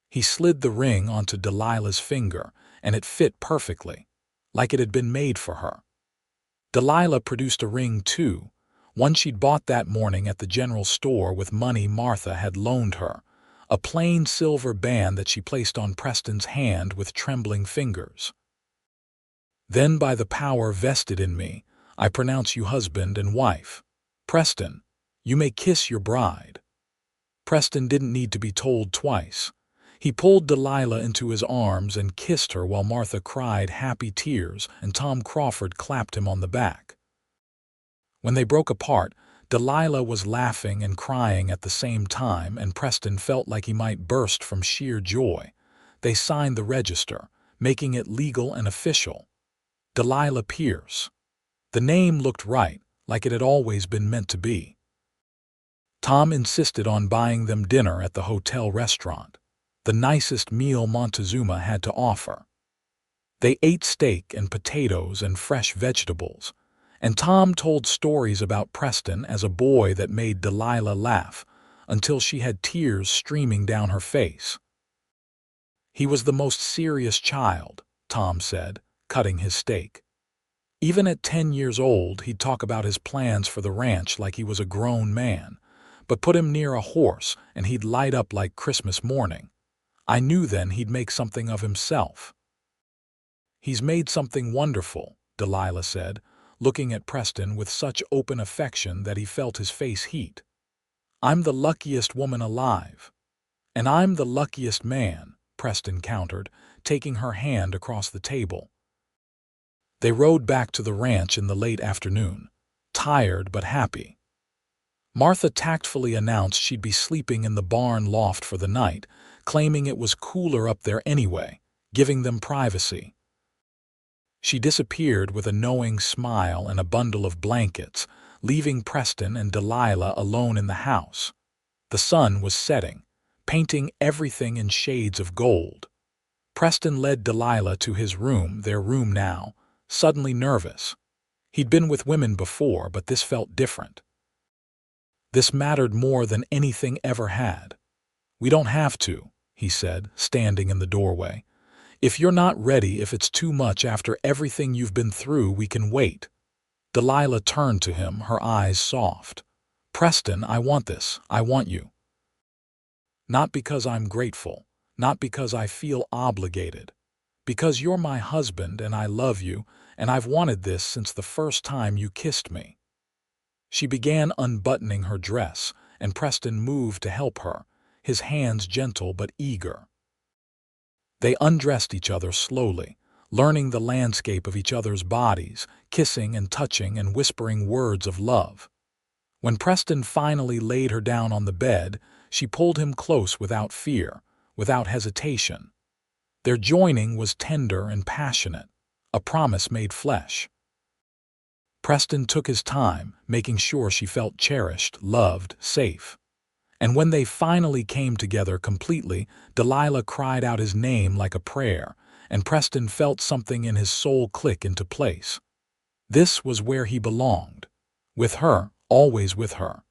He slid the ring onto Delilah's finger, and it fit perfectly, like it had been made for her. Delilah produced a ring too, one she'd bought that morning at the general store with money Martha had loaned her, a plain silver band that she placed on Preston's hand with trembling fingers. "Then by the power vested in me, I pronounce you husband and wife. Preston, you may kiss your bride." Preston didn't need to be told twice. He pulled Delilah into his arms and kissed her while Martha cried happy tears and Tom Crawford clapped him on the back. When they broke apart, Delilah was laughing and crying at the same time, and Preston felt like he might burst from sheer joy. They signed the register, making it legal and official. Delilah Pierce. The name looked right, like it had always been meant to be. Tom insisted on buying them dinner at the hotel restaurant, the nicest meal Montezuma had to offer. They ate steak and potatoes and fresh vegetables, and Tom told stories about Preston as a boy that made Delilah laugh until she had tears streaming down her face. "He was the most serious child," Tom said, cutting his steak. "Even at 10 years old, he'd talk about his plans for the ranch like he was a grown man, but put him near a horse and he'd light up like Christmas morning. I knew then he'd make something of himself." "He's made something wonderful," Delilah said, looking at Preston with such open affection that he felt his face heat. "I'm the luckiest woman alive." "And I'm the luckiest man," Preston countered, taking her hand across the table. They rode back to the ranch in the late afternoon, tired but happy. Martha tactfully announced she'd be sleeping in the barn loft for the night, claiming it was cooler up there anyway, giving them privacy. She disappeared with a knowing smile and a bundle of blankets, leaving Preston and Delilah alone in the house. The sun was setting, painting everything in shades of gold. Preston led Delilah to his room, their room now, suddenly nervous. He'd been with women before, but this felt different. This mattered more than anything ever had. "We don't have to," he said, standing in the doorway. "If you're not ready, if it's too much after everything you've been through, we can wait." Delilah turned to him, her eyes soft. "Preston, I want this. I want you. Not because I'm grateful, not because I feel obligated. Because you're my husband and I love you, and I've wanted this since the first time you kissed me." She began unbuttoning her dress, and Preston moved to help her, his hands gentle but eager. They undressed each other slowly, learning the landscape of each other's bodies, kissing and touching and whispering words of love. When Preston finally laid her down on the bed, she pulled him close without fear, without hesitation. Their joining was tender and passionate, a promise made flesh. Preston took his time, making sure she felt cherished, loved, safe. And when they finally came together completely, Delilah cried out his name like a prayer, and Preston felt something in his soul click into place. This was where he belonged. With her, always with her.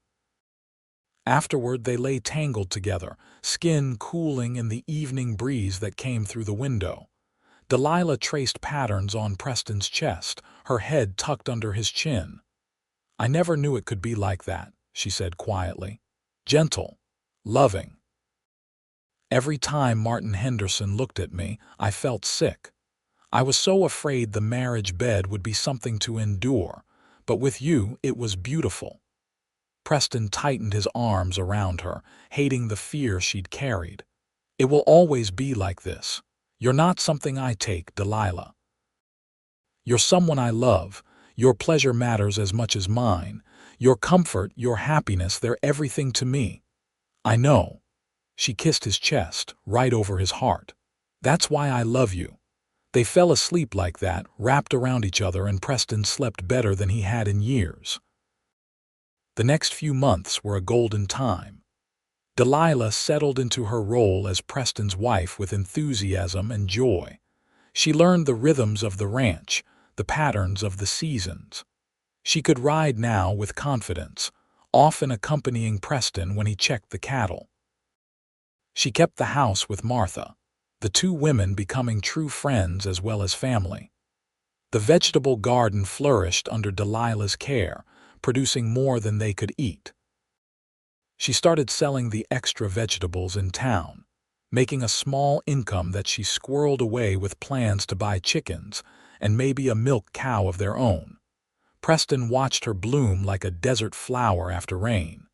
Afterward they lay tangled together, skin cooling in the evening breeze that came through the window. Delilah traced patterns on Preston's chest, her head tucked under his chin. "I never knew it could be like that," she said quietly. "Gentle, loving." "Every time Martin Henderson looked at me, I felt sick. I was so afraid the marriage bed would be something to endure, but with you it was beautiful." Preston tightened his arms around her, hating the fear she'd carried. "It will always be like this. You're not something I take, Delilah. You're someone I love. Your pleasure matters as much as mine. Your comfort, your happiness, they're everything to me. I know." She kissed his chest, right over his heart. "That's why I love you." They fell asleep like that, wrapped around each other, and Preston slept better than he had in years. The next few months were a golden time. Delilah settled into her role as Preston's wife with enthusiasm and joy. She learned the rhythms of the ranch, the patterns of the seasons. She could ride now with confidence, often accompanying Preston when he checked the cattle. She kept the house with Martha, the two women becoming true friends as well as family. The vegetable garden flourished under Delilah's care, producing more than they could eat. She started selling the extra vegetables in town, making a small income that she squirreled away with plans to buy chickens and maybe a milk cow of their own. Preston watched her bloom like a desert flower after rain.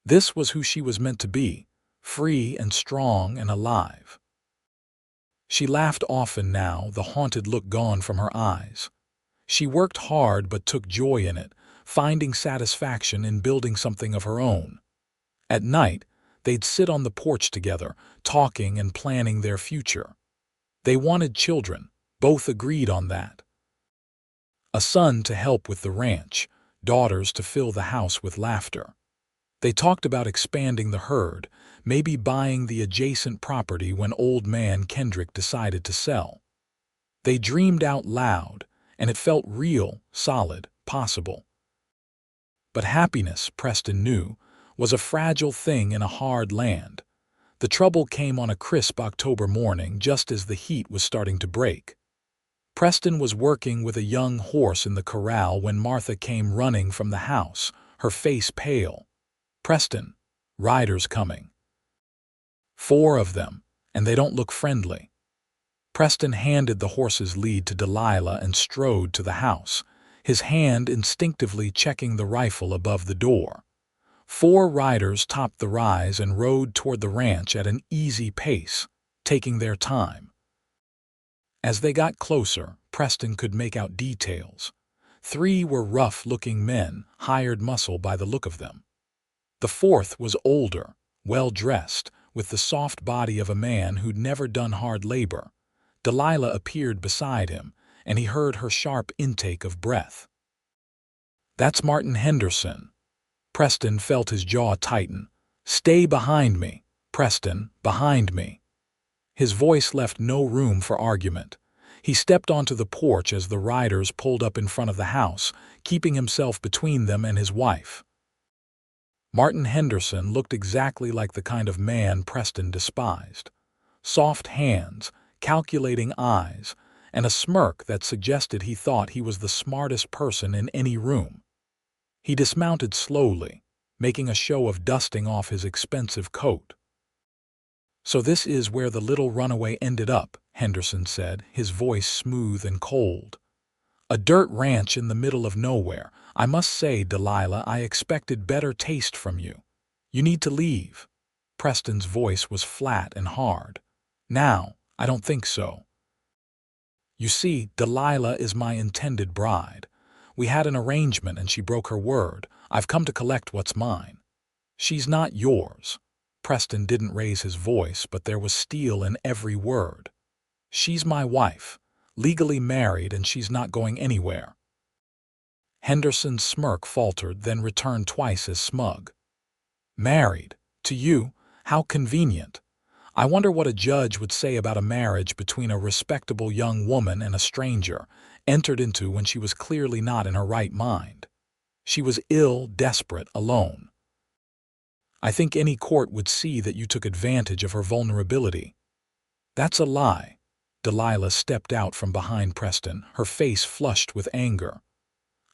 This was who she was meant to be, free and strong and alive. She laughed often now, the haunted look gone from her eyes. She worked hard but took joy in it, finding satisfaction in building something of her own. At night, they'd sit on the porch together, talking and planning their future. They wanted children, both agreed on that. A son to help with the ranch, daughters to fill the house with laughter. They talked about expanding the herd, maybe buying the adjacent property when old man Kendrick decided to sell. They dreamed out loud, and it felt real, solid, possible. But happiness, Preston knew, was a fragile thing in a hard land. The trouble came on a crisp October morning just as the heat was starting to break. Preston was working with a young horse in the corral when Martha came running from the house, her face pale. "Preston, riders coming." "4 of them, and they don't look friendly." Preston handed the horse's lead to Delilah and strode to the house, his hand instinctively checking the rifle above the door. 4 riders topped the rise and rode toward the ranch at an easy pace, taking their time. As they got closer, Preston could make out details. 3 were rough-looking men, hired muscle by the look of them. The 4th was older, well-dressed, with the soft body of a man who'd never done hard labor. Delilah appeared beside him, and he heard her sharp intake of breath. "That's Martin Henderson." Preston felt his jaw tighten. "Stay behind me, Preston, behind me." His voice left no room for argument. He stepped onto the porch as the riders pulled up in front of the house, keeping himself between them and his wife. Martin Henderson looked exactly like the kind of man Preston despised. Soft hands, calculating eyes, and a smirk that suggested he thought he was the smartest person in any room. He dismounted slowly, making a show of dusting off his expensive coat. "So this is where the little runaway ended up," Henderson said, his voice smooth and cold. "A dirt ranch in the middle of nowhere. I must say, Delilah, I expected better taste from you. You need to leave." Preston's voice was flat and hard. "Now, I don't think so. You see, Delilah is my intended bride. We had an arrangement and she broke her word. I've come to collect what's mine. She's not yours." Preston didn't raise his voice, but there was steel in every word. "She's my wife, legally married, and she's not going anywhere." Henderson's smirk faltered, then returned twice as smug. "Married? To you? How convenient. I wonder what a judge would say about a marriage between a respectable young woman and a stranger, entered into when she was clearly not in her right mind. She was ill, desperate, alone. I think any court would see that you took advantage of her vulnerability." "That's a lie." Delilah stepped out from behind Preston, her face flushed with anger.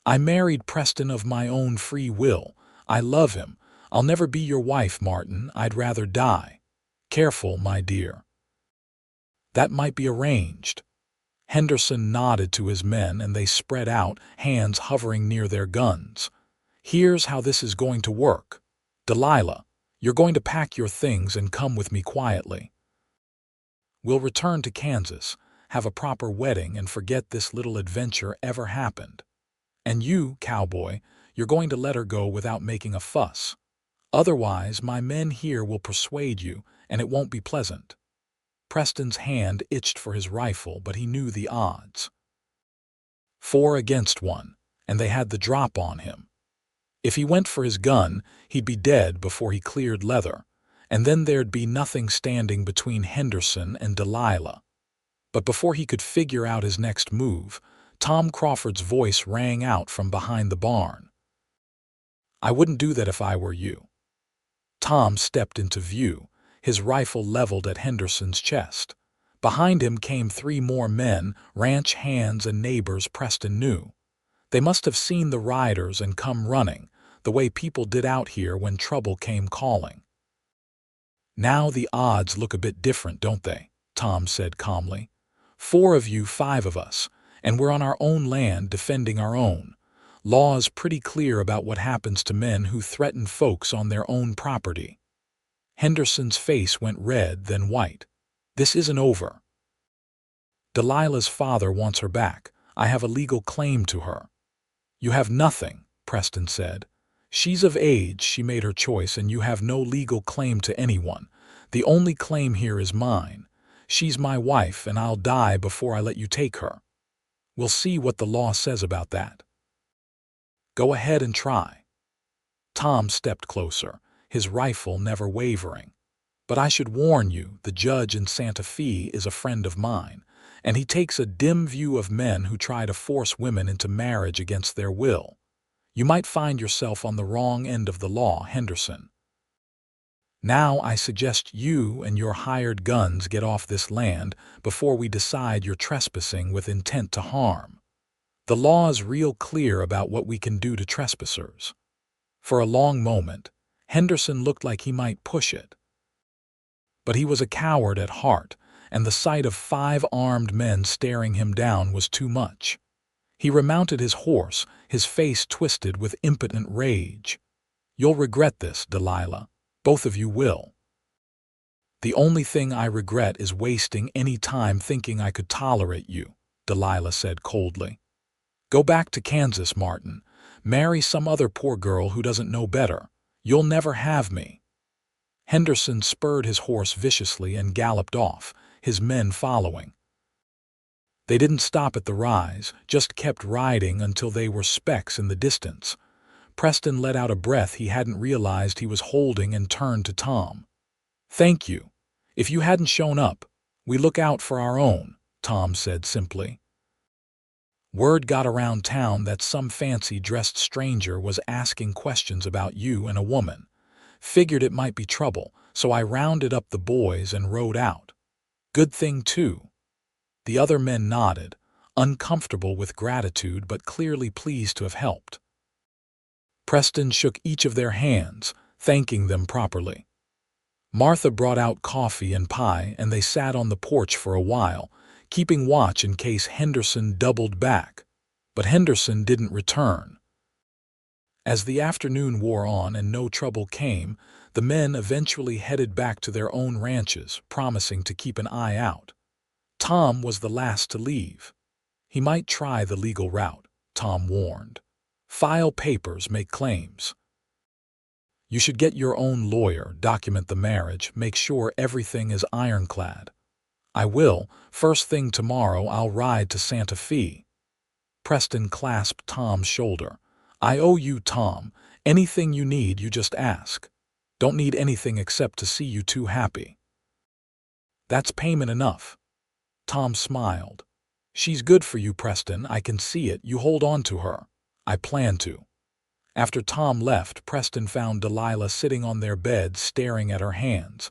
"I married Preston of my own free will. I love him. I'll never be your wife, Martin. I'd rather die. Careful, my dear. That might be arranged." Henderson nodded to his men and they spread out, hands hovering near their guns. "Here's how this is going to work. Delilah, you're going to pack your things and come with me quietly. We'll return to Kansas, have a proper wedding, and forget this little adventure ever happened. And you, Cowboy, you're going to let her go without making a fuss. Otherwise, my men here will persuade you, and it won't be pleasant." Preston's hand itched for his rifle, but he knew the odds. 4 against 1, and they had the drop on him. If he went for his gun, he'd be dead before he cleared leather, and then there'd be nothing standing between Henderson and Delilah. But before he could figure out his next move, Tom Crawford's voice rang out from behind the barn. "I wouldn't do that if I were you." Tom stepped into view, his rifle leveled at Henderson's chest. Behind him came 3 more men, ranch hands and neighbors Preston knew. They must have seen the riders and come running, the way people did out here when trouble came calling. "Now the odds look a bit different, don't they?" Tom said calmly. "4 of you, 5 of us, and we're on our own land defending our own. Law's pretty clear about what happens to men who threaten folks on their own property." Henderson's face went red, then white. "This isn't over. Delilah's father wants her back. I have a legal claim to her." "You have nothing," Preston said. "She's of age, she made her choice, and you have no legal claim to anyone. The only claim here is mine. She's my wife, and I'll die before I let you take her. We'll see what the law says about that." "Go ahead and try." Tom stepped closer, his rifle never wavering. "But I should warn you, the judge in Santa Fe is a friend of mine, and he takes a dim view of men who try to force women into marriage against their will. You might find yourself on the wrong end of the law, Henderson. Now I suggest you and your hired guns get off this land before we decide you're trespassing with intent to harm. The law's real clear about what we can do to trespassers." For a long moment, Henderson looked like he might push it. But he was a coward at heart, and the sight of 5 armed men staring him down was too much. He remounted his horse, his face twisted with impotent rage. "You'll regret this, Delilah. Both of you will." "The only thing I regret is wasting any time thinking I could tolerate you," Delilah said coldly. "Go back to Kansas, Martin. Marry some other poor girl who doesn't know better. You'll never have me." Henderson spurred his horse viciously and galloped off, his men following. They didn't stop at the rise, just kept riding until they were specks in the distance. Preston let out a breath he hadn't realized he was holding and turned to Tom. "Thank you. If you hadn't shown up, we look out for our own," Tom said simply. "Word got around town that some fancy-dressed stranger was asking questions about you and a woman. Figured it might be trouble, so I rounded up the boys and rode out. Good thing, too." The other men nodded, uncomfortable with gratitude but clearly pleased to have helped. Preston shook each of their hands, thanking them properly. Martha brought out coffee and pie, and they sat on the porch for a while, keeping watch in case Henderson doubled back. But Henderson didn't return. As the afternoon wore on and no trouble came, the men eventually headed back to their own ranches, promising to keep an eye out. Tom was the last to leave. He might try the legal route, Tom warned. "File papers, make claims. You should get your own lawyer, document the marriage, make sure everything is ironclad." "I will. First thing tomorrow I'll ride to Santa Fe." Preston clasped Tom's shoulder. "I owe you, Tom. Anything you need, you just ask. Don't need anything except to see you two happy." "That's payment enough." Tom smiled. "She's good for you, Preston. I can see it. You hold on to her." "I plan to." After Tom left, Preston found Delilah sitting on their bed staring at her hands.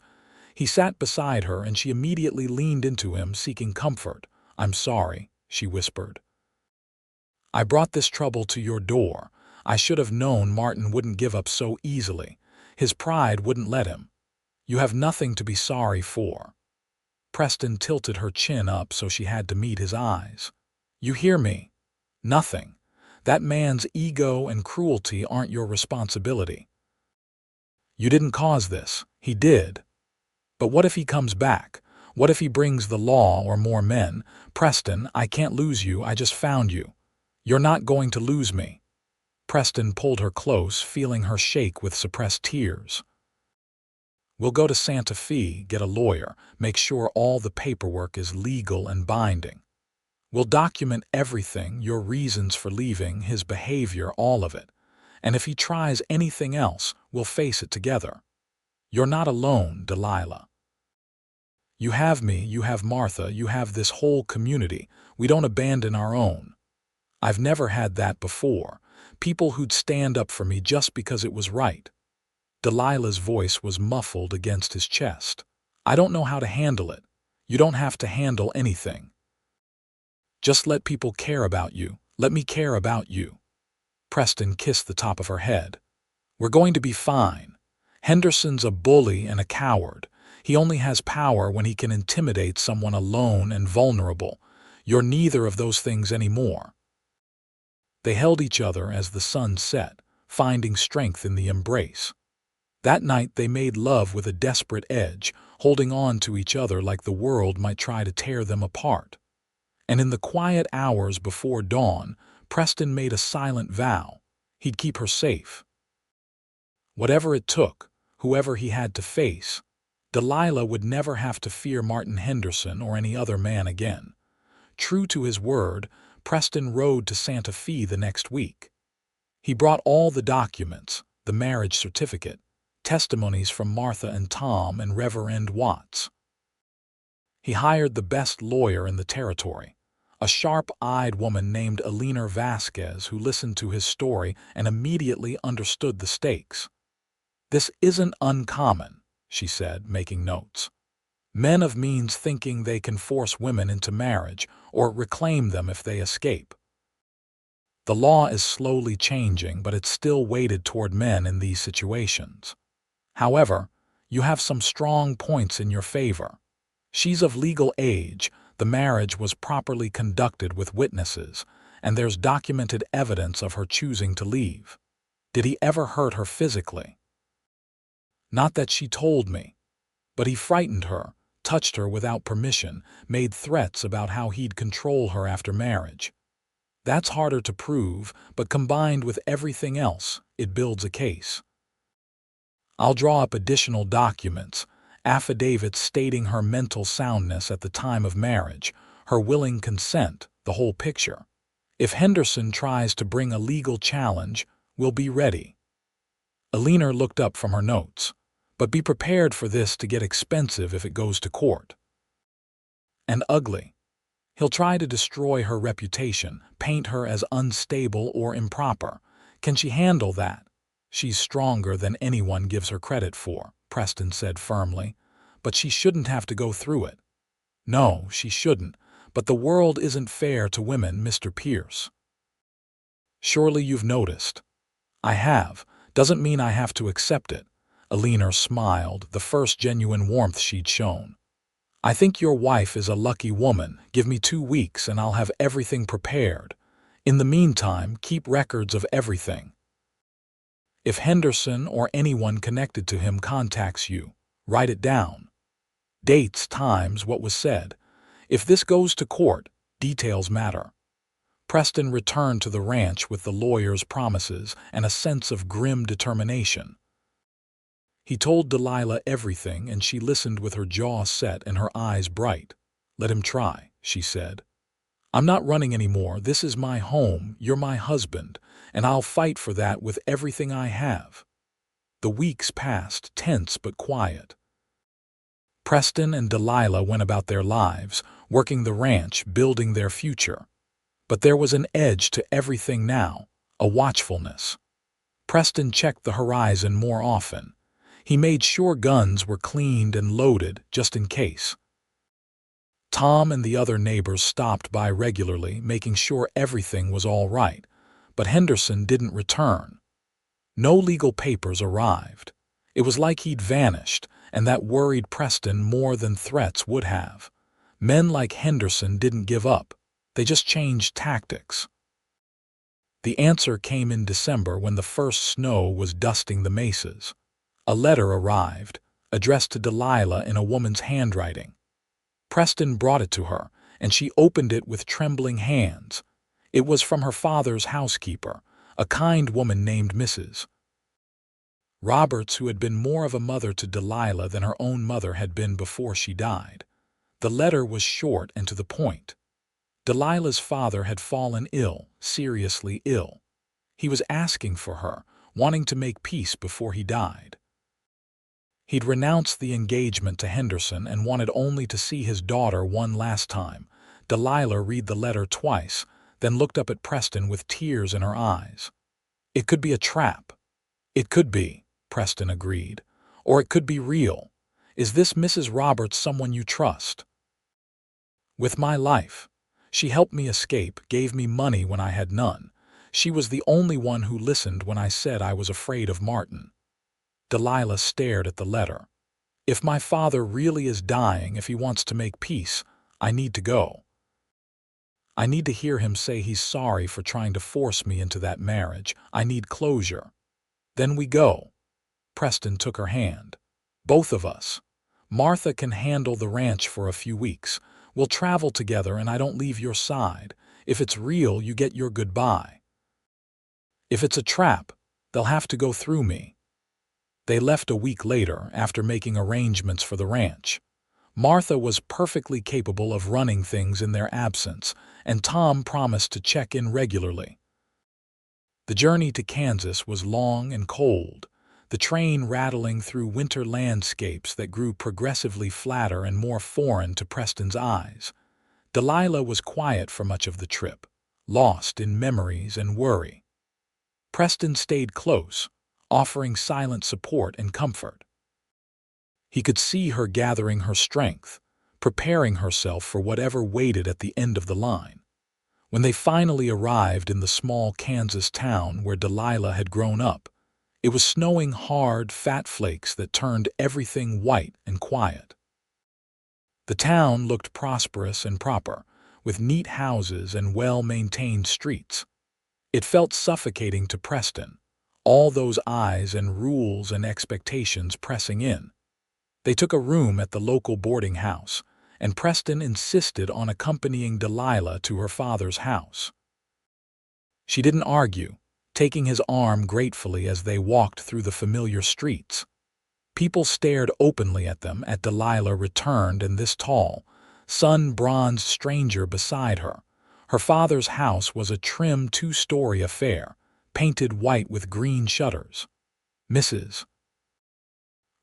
He sat beside her and she immediately leaned into him, seeking comfort. "I'm sorry," she whispered. "I brought this trouble to your door. I should have known Martin wouldn't give up so easily. His pride wouldn't let him. You have nothing to be sorry for." Preston tilted her chin up so she had to meet his eyes. "You hear me? Nothing. That man's ego and cruelty aren't your responsibility. You didn't cause this. He did. But what if he comes back? What if he brings the law or more men? Preston, I can't lose you. I just found you. You're not going to lose me." Preston pulled her close, feeling her shake with suppressed tears. "We'll go to Santa Fe, get a lawyer, make sure all the paperwork is legal and binding. We'll document everything, your reasons for leaving, his behavior, all of it. And if he tries anything else, we'll face it together. You're not alone, Delilah. You have me, you have Martha, you have this whole community. We don't abandon our own. I've never had that before. People who'd stand up for me just because it was right." Delilah's voice was muffled against his chest. "I don't know how to handle it. You don't have to handle anything. Just let people care about you. Let me care about you. Preston kissed the top of her head. We're going to be fine. Henderson's a bully and a coward. He only has power when he can intimidate someone alone and vulnerable. You're neither of those things anymore. They held each other as the sun set, finding strength in the embrace. That night they made love with a desperate edge, holding on to each other like the world might try to tear them apart. And in the quiet hours before dawn, Preston made a silent vow. He'd keep her safe. Whatever it took, whoever he had to face, Delilah would never have to fear Martin Henderson or any other man again. True to his word, Preston rode to Santa Fe the next week. He brought all the documents, the marriage certificate, testimonies from Martha and Tom and Reverend Watts. He hired the best lawyer in the territory, a sharp-eyed woman named Elena Vasquez who listened to his story and immediately understood the stakes. This isn't uncommon, she said, making notes. Men of means thinking they can force women into marriage or reclaim them if they escape. The law is slowly changing, but it's still weighted toward men in these situations. However, you have some strong points in your favor. She's of legal age, the marriage was properly conducted with witnesses, and there's documented evidence of her choosing to leave. Did he ever hurt her physically? Not that she told me, but he frightened her, touched her without permission, made threats about how he'd control her after marriage. That's harder to prove, but combined with everything else, it builds a case. I'll draw up additional documents, affidavits stating her mental soundness at the time of marriage, her willing consent, the whole picture. If Henderson tries to bring a legal challenge, we'll be ready. Elena looked up from her notes. But be prepared for this to get expensive if it goes to court. And ugly. He'll try to destroy her reputation, paint her as unstable or improper. Can she handle that? She's stronger than anyone gives her credit for, Preston said firmly. But she shouldn't have to go through it. No, she shouldn't. But the world isn't fair to women, Mr. Pierce. Surely you've noticed. I have. Doesn't mean I have to accept it. Elena smiled, the first genuine warmth she'd shown. I think your wife is a lucky woman. Give me 2 weeks and I'll have everything prepared. In the meantime, keep records of everything. If Henderson or anyone connected to him contacts you, write it down. Dates, times, what was said. If this goes to court, details matter. Preston returned to the ranch with the lawyer's promises and a sense of grim determination. He told Delilah everything, and she listened with her jaw set and her eyes bright. Let him try, she said. I'm not running anymore. This is my home. You're my husband, and I'll fight for that with everything I have. The weeks passed, tense but quiet. Preston and Delilah went about their lives, working the ranch, building their future. But there was an edge to everything now, a watchfulness. Preston checked the horizon more often. He made sure guns were cleaned and loaded, just in case. Tom and the other neighbors stopped by regularly, making sure everything was all right, but Henderson didn't return. No legal papers arrived. It was like he'd vanished, and that worried Preston more than threats would have. Men like Henderson didn't give up. They just changed tactics. The answer came in December when the first snow was dusting the mesas. A letter arrived, addressed to Delilah in a woman's handwriting. Preston brought it to her, and she opened it with trembling hands. It was from her father's housekeeper, a kind woman named Mrs. Roberts, who had been more of a mother to Delilah than her own mother had been before she died. The letter was short and to the point. Delilah's father had fallen ill, seriously ill. He was asking for her, wanting to make peace before he died. He'd renounced the engagement to Henderson and wanted only to see his daughter one last time. Delilah read the letter twice, then looked up at Preston with tears in her eyes. It could be a trap. It could be, Preston agreed. Or it could be real. Is this Mrs. Roberts someone you trust? With my life. She helped me escape, gave me money when I had none. She was the only one who listened when I said I was afraid of Martin. Delilah stared at the letter. If my father really is dying, if he wants to make peace, I need to go. I need to hear him say he's sorry for trying to force me into that marriage. I need closure. Then we go. Preston took her hand. Both of us. Martha can handle the ranch for a few weeks. We'll travel together and I don't leave your side. If it's real, you get your goodbye. If it's a trap, they'll have to go through me. They left a week later after making arrangements for the ranch. Martha was perfectly capable of running things in their absence, and Tom promised to check in regularly. The journey to Kansas was long and cold, the train rattling through winter landscapes that grew progressively flatter and more foreign to Preston's eyes. Delilah was quiet for much of the trip, lost in memories and worry. Preston stayed close, offering silent support and comfort. He could see her gathering her strength, preparing herself for whatever waited at the end of the line. When they finally arrived in the small Kansas town where Delilah had grown up, it was snowing hard, fat flakes that turned everything white and quiet. The town looked prosperous and proper, with neat houses and well-maintained streets. It felt suffocating to Preston, all those eyes and rules and expectations pressing in. They took a room at the local boarding house, and Preston insisted on accompanying Delilah to her father's house. She didn't argue, taking his arm gratefully as they walked through the familiar streets. People stared openly at them as Delilah returned and this tall, sun-bronzed stranger beside her. Her father's house was a trim two-story affair, painted white with green shutters. Mrs.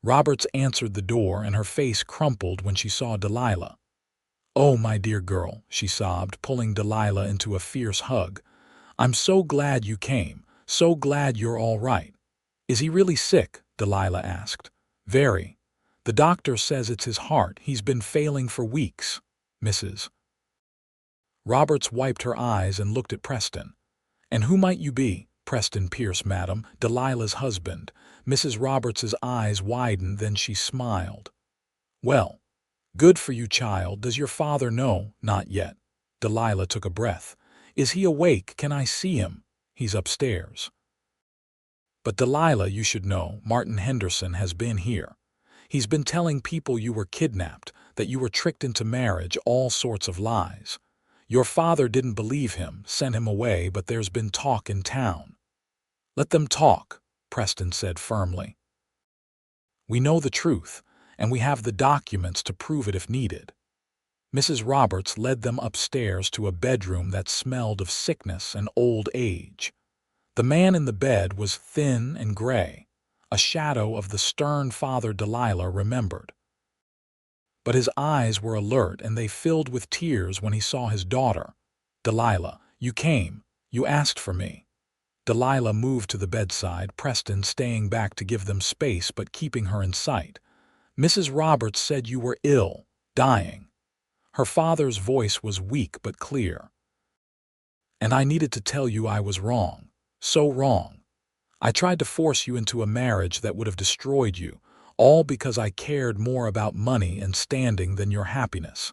Roberts answered the door and her face crumpled when she saw Delilah. "Oh, my dear girl," she sobbed, pulling Delilah into a fierce hug. "I'm so glad you came, so glad you're all right." "Is he really sick?" Delilah asked. "Very. The doctor says it's his heart. He's been failing for weeks." Mrs. Roberts wiped her eyes and looked at Preston. "And who might you be?" "Preston Pierce, madam, Delilah's husband." Mrs. Roberts's eyes widened, then she smiled. "Well, good for you, child. Does your father know?" "Not yet." Delilah took a breath. "Is he awake? Can I see him?" "He's upstairs." "But Delilah, you should know, Martin Henderson has been here. He's been telling people you were kidnapped, that you were tricked into marriage, all sorts of lies. Your father didn't believe him, sent him away, but there's been talk in town." "Let them talk," Preston said firmly. "We know the truth, and we have the documents to prove it if needed." Mrs. Roberts led them upstairs to a bedroom that smelled of sickness and old age. The man in the bed was thin and gray, a shadow of the stern father Delilah remembered. But his eyes were alert and they filled with tears when he saw his daughter. "Delilah, you came. You asked for me." Delilah moved to the bedside, Preston staying back to give them space but keeping her in sight. "Mrs. Roberts said you were ill, dying." Her father's voice was weak but clear. "And I needed to tell you I was wrong, so wrong. I tried to force you into a marriage that would have destroyed you, all because I cared more about money and standing than your happiness.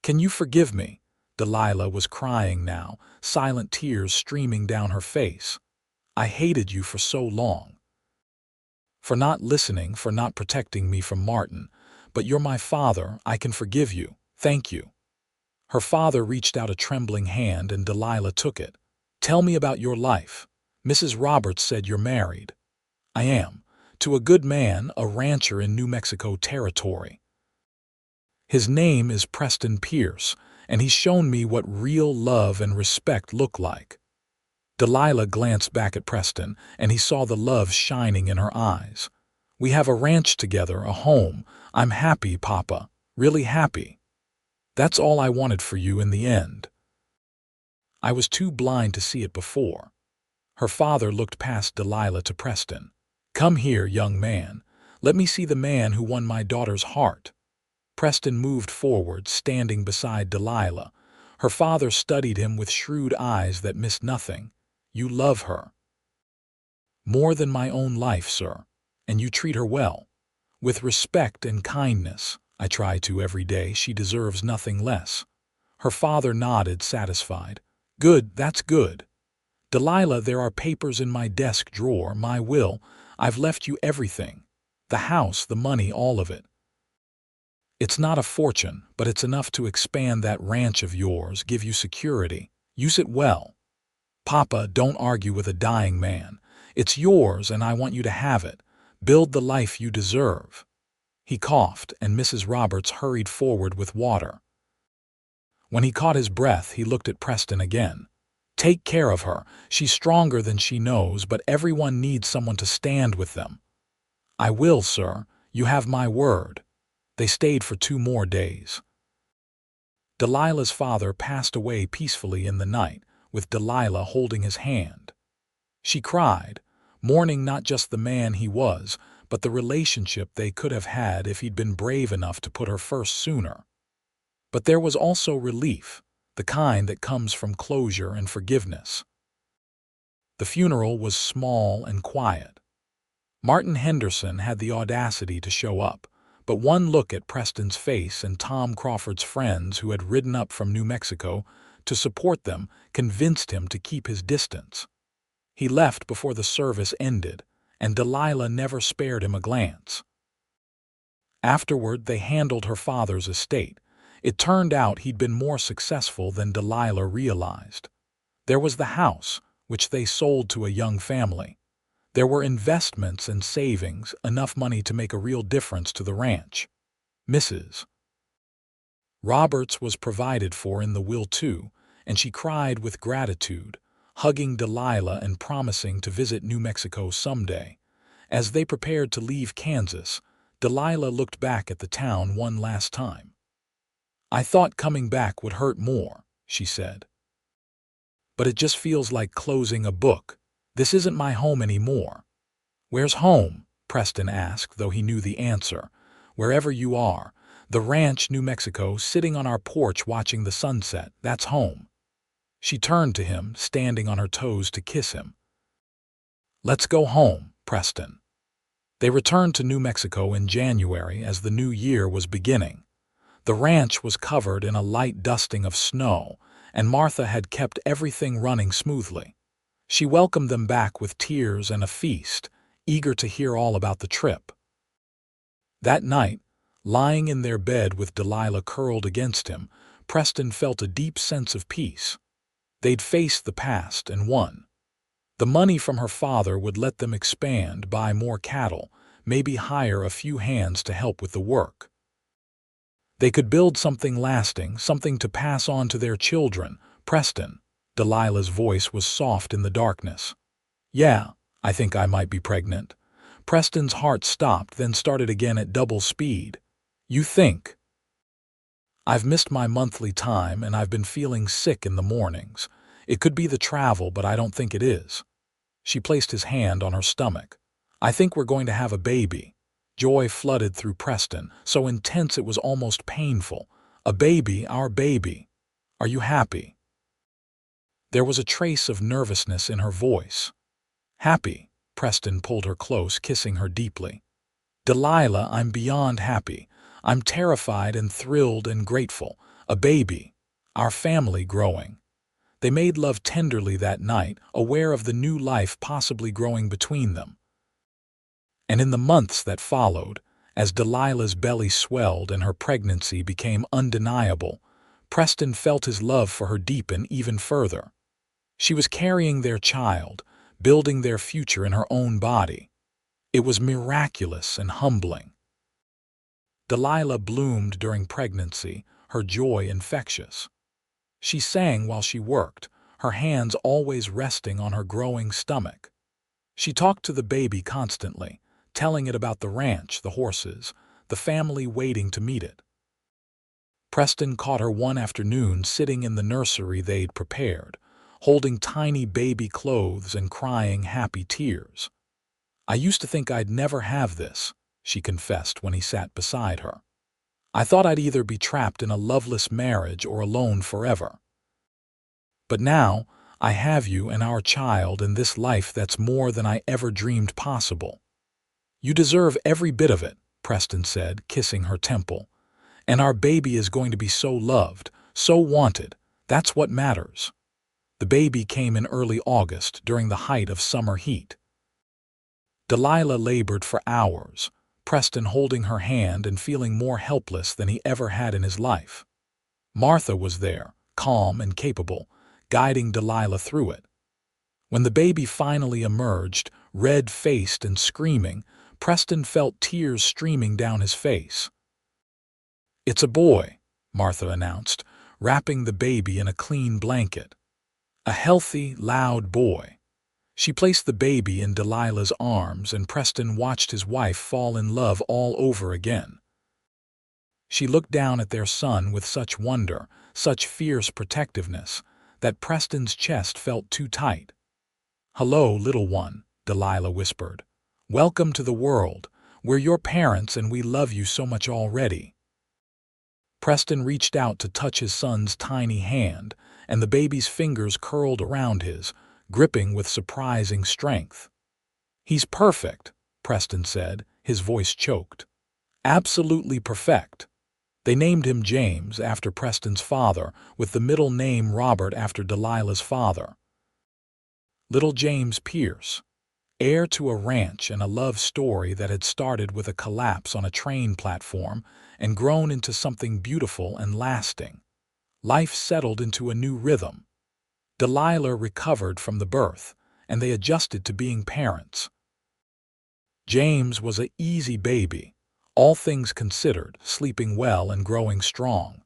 Can you forgive me?" Delilah was crying now, silent tears streaming down her face. "I hated you for so long. For not listening, for not protecting me from Martin. But you're my father, I can forgive you. Thank you." Her father reached out a trembling hand and Delilah took it. "Tell me about your life. Mrs. Roberts said you're married." "I am. To a good man, a rancher in New Mexico territory. His name is Preston Pierce, and he's shown me what real love and respect look like." Delilah glanced back at Preston, and he saw the love shining in her eyes. "We have a ranch together, a home. I'm happy, Papa, really happy. That's all I wanted for you in the end. I was too blind to see it before." Her father looked past Delilah to Preston. "Come here, young man. Let me see the man who won my daughter's heart." Preston moved forward, standing beside Delilah. Her father studied him with shrewd eyes that missed nothing. "You love her." "More than my own life, sir. And you treat her well." "With respect and kindness. I try to every day. She deserves nothing less." Her father nodded, satisfied. "Good, that's good. Delilah, there are papers in my desk drawer, my will. I've left you everything. The house, the money, all of it. It's not a fortune, but it's enough to expand that ranch of yours, give you security. Use it well. Papa, don't argue with a dying man. It's yours, and I want you to have it. Build the life you deserve." He coughed, and Mrs. Roberts hurried forward with water. When he caught his breath, he looked at Preston again. "Take care of her. She's stronger than she knows, but everyone needs someone to stand with them." "I will, sir. You have my word." They stayed for 2 more days. Delilah's father passed away peacefully in the night, with Delilah holding his hand. She cried, mourning not just the man he was, but the relationship they could have had if he'd been brave enough to put her first sooner. But there was also relief, the kind that comes from closure and forgiveness. The funeral was small and quiet. Martin Henderson had the audacity to show up, but one look at Preston's face and Tom Crawford's friends who had ridden up from New Mexico to support them convinced him to keep his distance. He left before the service ended, and Delilah never spared him a glance. Afterward, they handled her father's estate. It turned out he'd been more successful than Delilah realized. There was the house, which they sold to a young family. There were investments and savings, enough money to make a real difference to the ranch. Mrs. Roberts was provided for in the will too, and she cried with gratitude, hugging Delilah and promising to visit New Mexico someday. As they prepared to leave Kansas, Delilah looked back at the town one last time. "I thought coming back would hurt more," she said. "But it just feels like closing a book. This isn't my home anymore." "Where's home?" Preston asked, though he knew the answer. "Wherever you are. The ranch, New Mexico, sitting on our porch watching the sunset, that's home." She turned to him, standing on her toes to kiss him. "Let's go home, Preston." They returned to New Mexico in January as the new year was beginning. The ranch was covered in a light dusting of snow, and Martha had kept everything running smoothly. She welcomed them back with tears and a feast, eager to hear all about the trip. That night, lying in their bed with Delilah curled against him, Preston felt a deep sense of peace. They'd faced the past and won. The money from her father would let them expand, buy more cattle, maybe hire a few hands to help with the work. They could build something lasting, something to pass on to their children. "Preston," Delilah's voice was soft in the darkness. "Yeah, I think I might be pregnant." Preston's heart stopped, then started again at double speed. "You think?" "I've missed my monthly time, and I've been feeling sick in the mornings. It could be the travel, but I don't think it is." She placed his hand on her stomach. "I think we're going to have a baby." Joy flooded through Preston, so intense it was almost painful. "A baby, our baby. Are you happy?" There was a trace of nervousness in her voice. "Happy?" Preston pulled her close, kissing her deeply. "Delilah, I'm beyond happy. I'm terrified and thrilled and grateful. A baby. Our family growing." They made love tenderly that night, aware of the new life possibly growing between them. And in the months that followed, as Delilah's belly swelled and her pregnancy became undeniable, Preston felt his love for her deepen even further. She was carrying their child, building their future in her own body. It was miraculous and humbling. Delilah bloomed during pregnancy, her joy infectious. She sang while she worked, her hands always resting on her growing stomach. She talked to the baby constantly, telling it about the ranch, the horses, the family waiting to meet it. Preston caught her one afternoon sitting in the nursery they'd prepared, holding tiny baby clothes and crying happy tears. "I used to think I'd never have this," she confessed when he sat beside her. I thought I'd either be trapped in a loveless marriage or alone forever. But now, I have you and our child in this life that's more than I ever dreamed possible. You deserve every bit of it, Preston said, kissing her temple. And our baby is going to be so loved, so wanted. That's what matters. The baby came in early August during the height of summer heat. Delilah labored for hours, Preston holding her hand and feeling more helpless than he ever had in his life. Martha was there, calm and capable, guiding Delilah through it. When the baby finally emerged, red-faced and screaming, Preston felt tears streaming down his face. "It's a boy," Martha announced, wrapping the baby in a clean blanket. A healthy, loud boy. She placed the baby in Delilah's arms, and Preston watched his wife fall in love all over again. She looked down at their son with such wonder, such fierce protectiveness, that Preston's chest felt too tight. "Hello, little one," Delilah whispered. "Welcome to the world. We're your parents and we love you so much already." Preston reached out to touch his son's tiny hand, and the baby's fingers curled around his, gripping with surprising strength. "He's perfect," Preston said, his voice choked. "Absolutely perfect." They named him James after Preston's father, with the middle name Robert after Delilah's father. Little James Pierce, heir to a ranch and a love story that had started with a collapse on a train platform and grown into something beautiful and lasting. Life settled into a new rhythm. Delilah recovered from the birth, and they adjusted to being parents. James was an easy baby, all things considered, sleeping well and growing strong.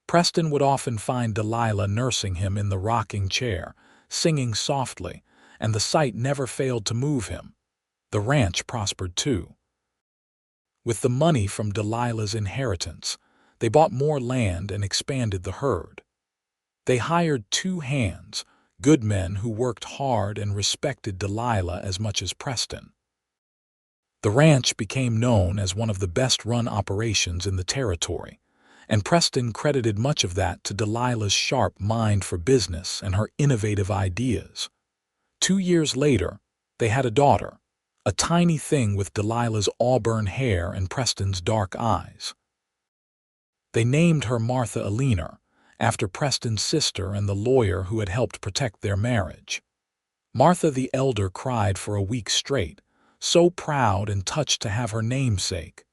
Preston would often find Delilah nursing him in the rocking chair, singing softly, and the sight never failed to move him. The ranch prospered too. With the money from Delilah's inheritance, they bought more land and expanded the herd. They hired 2 hands, good men who worked hard and respected Delilah as much as Preston. The ranch became known as one of the best-run operations in the territory, and Preston credited much of that to Delilah's sharp mind for business and her innovative ideas. 2 years later, they had a daughter, a tiny thing with Delilah's auburn hair and Preston's dark eyes. They named her Martha Alina, after Preston's sister and the lawyer who had helped protect their marriage. Martha the elder cried for a week straight, so proud and touched to have her namesake.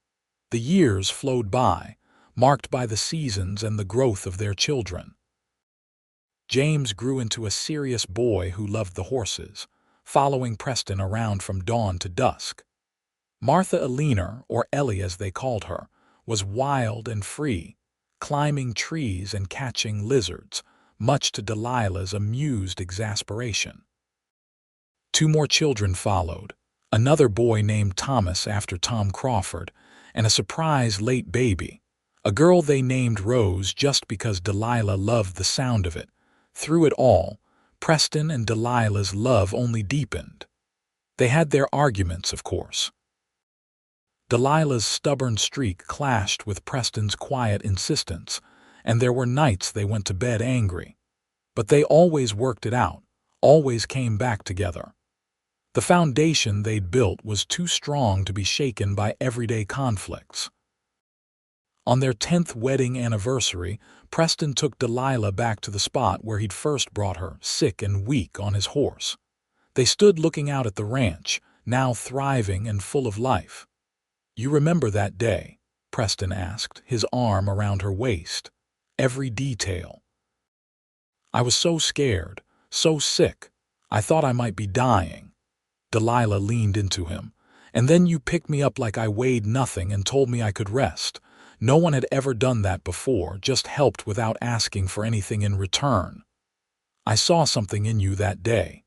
The years flowed by, marked by the seasons and the growth of their children. James grew into a serious boy who loved the horses, following Preston around from dawn to dusk. Martha Alina, or Ellie as they called her, was wild and free, climbing trees and catching lizards, much to Delilah's amused exasperation. 2 more children followed, another boy named Thomas after Tom Crawford, and a surprise late baby, a girl they named Rose just because Delilah loved the sound of it. Through it all, Preston and Delilah's love only deepened. They had their arguments, of course. Delilah's stubborn streak clashed with Preston's quiet insistence, and there were nights they went to bed angry. But they always worked it out, always came back together. The foundation they'd built was too strong to be shaken by everyday conflicts. On their 10th wedding anniversary, Preston took Delilah back to the spot where he'd first brought her, sick and weak, on his horse. They stood looking out at the ranch, now thriving and full of life. "You remember that day?" Preston asked, his arm around her waist. "Every detail." "I was so scared, so sick. I thought I might be dying." Delilah leaned into him. "And then you picked me up like I weighed nothing and told me I could rest. No one had ever done that before, just helped without asking for anything in return. I saw something in you that day.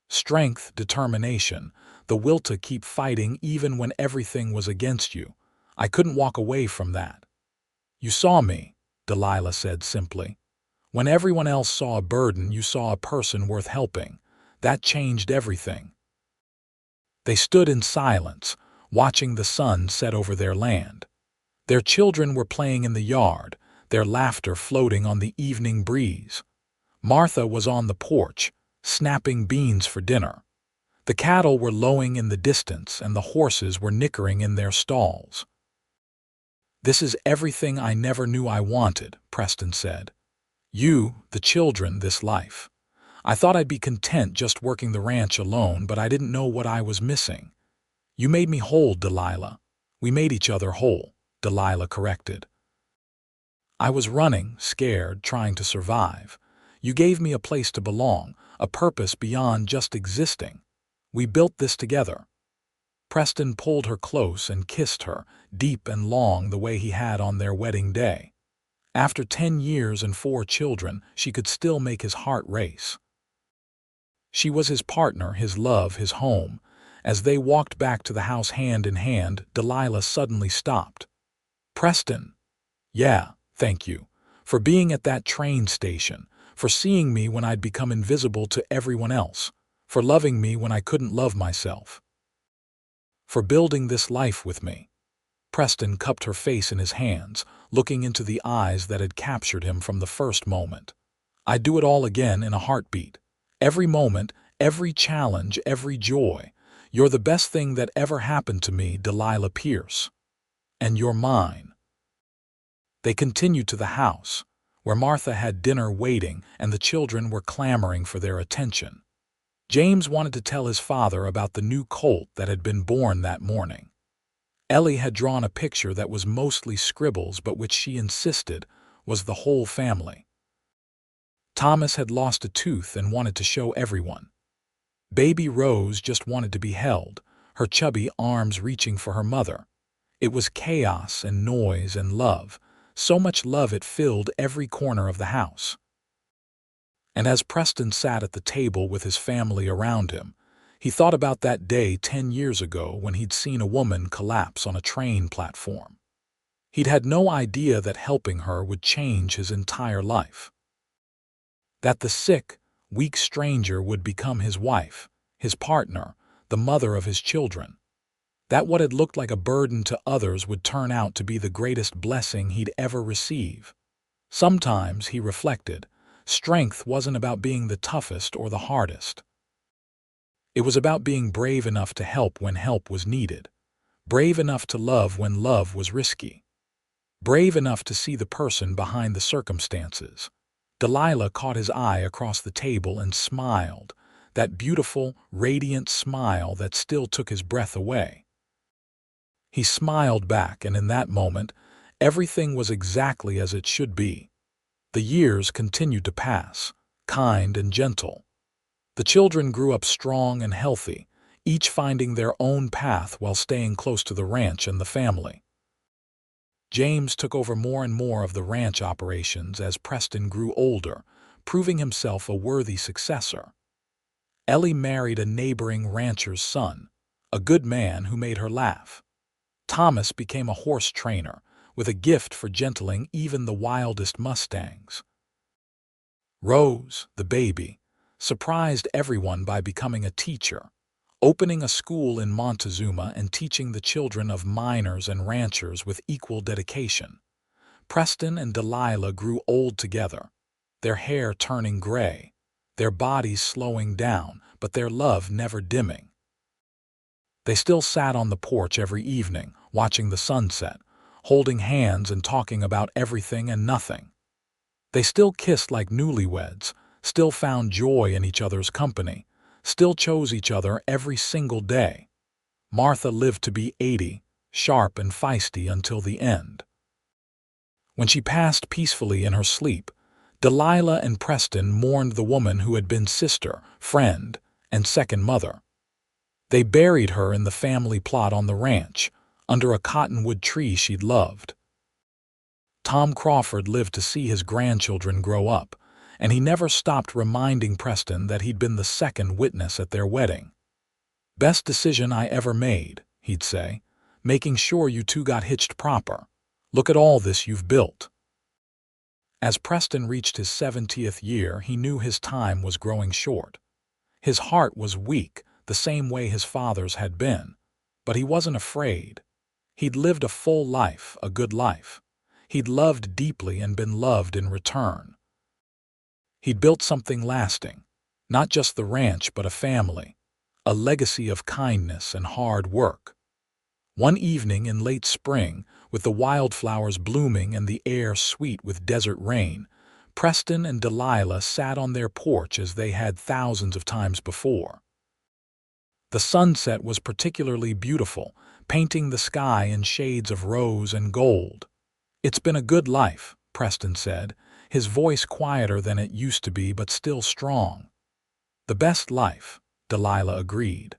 Strength, determination, the will to keep fighting even when everything was against you. I couldn't walk away from that." "You saw me," Delilah said simply. "When everyone else saw a burden, you saw a person worth helping. That changed everything." They stood in silence, watching the sun set over their land. Their children were playing in the yard, their laughter floating on the evening breeze. Martha was on the porch, snapping beans for dinner. The cattle were lowing in the distance, and the horses were nickering in their stalls. "This is everything I never knew I wanted," Preston said. "You, the children, this life. I thought I'd be content just working the ranch alone, but I didn't know what I was missing." "You made me whole, Delilah." "We made each other whole," Delilah corrected. "I was running, scared, trying to survive. You gave me a place to belong, a purpose beyond just existing. We built this together." Preston pulled her close and kissed her, deep and long the way he had on their wedding day. After 10 years and 4 children, she could still make his heart race. She was his partner, his love, his home. As they walked back to the house hand in hand, Delilah suddenly stopped. "Preston." "Yeah, thank you. For being at that train station, for seeing me when I'd become invisible to everyone else, for loving me when I couldn't love myself. For building this life with me." Preston cupped her face in his hands, looking into the eyes that had captured him from the first moment. "I'd do it all again in a heartbeat. Every moment, every challenge, every joy. You're the best thing that ever happened to me, Delilah Pierce. And you're mine." They continued to the house, where Martha had dinner waiting and the children were clamoring for their attention. James wanted to tell his father about the new colt that had been born that morning. Ellie had drawn a picture that was mostly scribbles but which she insisted was the whole family. Thomas had lost a tooth and wanted to show everyone. Baby Rose just wanted to be held, her chubby arms reaching for her mother. It was chaos and noise and love, so much love it filled every corner of the house. And as Preston sat at the table with his family around him, he thought about that day 10 years ago when he'd seen a woman collapse on a train platform. He'd had no idea that helping her would change his entire life. That the sick, weak stranger would become his wife, his partner, the mother of his children. That what had looked like a burden to others would turn out to be the greatest blessing he'd ever receive. Sometimes, he reflected, strength wasn't about being the toughest or the hardest. It was about being brave enough to help when help was needed, brave enough to love when love was risky, brave enough to see the person behind the circumstances. Delilah caught his eye across the table and smiled, that beautiful, radiant smile that still took his breath away. He smiled back, and in that moment, everything was exactly as it should be. The years continued to pass, kind and gentle. The children grew up strong and healthy, each finding their own path while staying close to the ranch and the family. James took over more and more of the ranch operations as Preston grew older, proving himself a worthy successor. Ellie married a neighboring rancher's son, a good man who made her laugh. Thomas became a horse trainer, with a gift for gentling even the wildest mustangs. Rose, the baby, surprised everyone by becoming a teacher, opening a school in Montezuma and teaching the children of miners and ranchers with equal dedication. Preston and Delilah grew old together, their hair turning gray, their bodies slowing down, but their love never dimming. They still sat on the porch every evening, watching the sunset, holding hands and talking about everything and nothing. They still kissed like newlyweds, still found joy in each other's company, still chose each other every single day. Martha lived to be 80, sharp and feisty until the end. When she passed peacefully in her sleep, Delilah and Preston mourned the woman who had been sister, friend, and second mother. They buried her in the family plot on the ranch, under a cottonwood tree she'd loved. Tom Crawford lived to see his grandchildren grow up, and he never stopped reminding Preston that he'd been the second witness at their wedding. "Best decision I ever made," he'd say, "making sure you two got hitched proper. Look at all this you've built." As Preston reached his 70th year, he knew his time was growing short. His heart was weak, the same way his father's had been, but he wasn't afraid. He'd lived a full life, a good life. He'd loved deeply and been loved in return. He'd built something lasting, not just the ranch but a family, a legacy of kindness and hard work. One evening in late spring, with the wildflowers blooming and the air sweet with desert rain, Preston and Delilah sat on their porch as they had thousands of times before. The sunset was particularly beautiful, painting the sky in shades of rose and gold. "It's been a good life," Preston said, his voice quieter than it used to be but still strong. "The best life," Delilah agreed.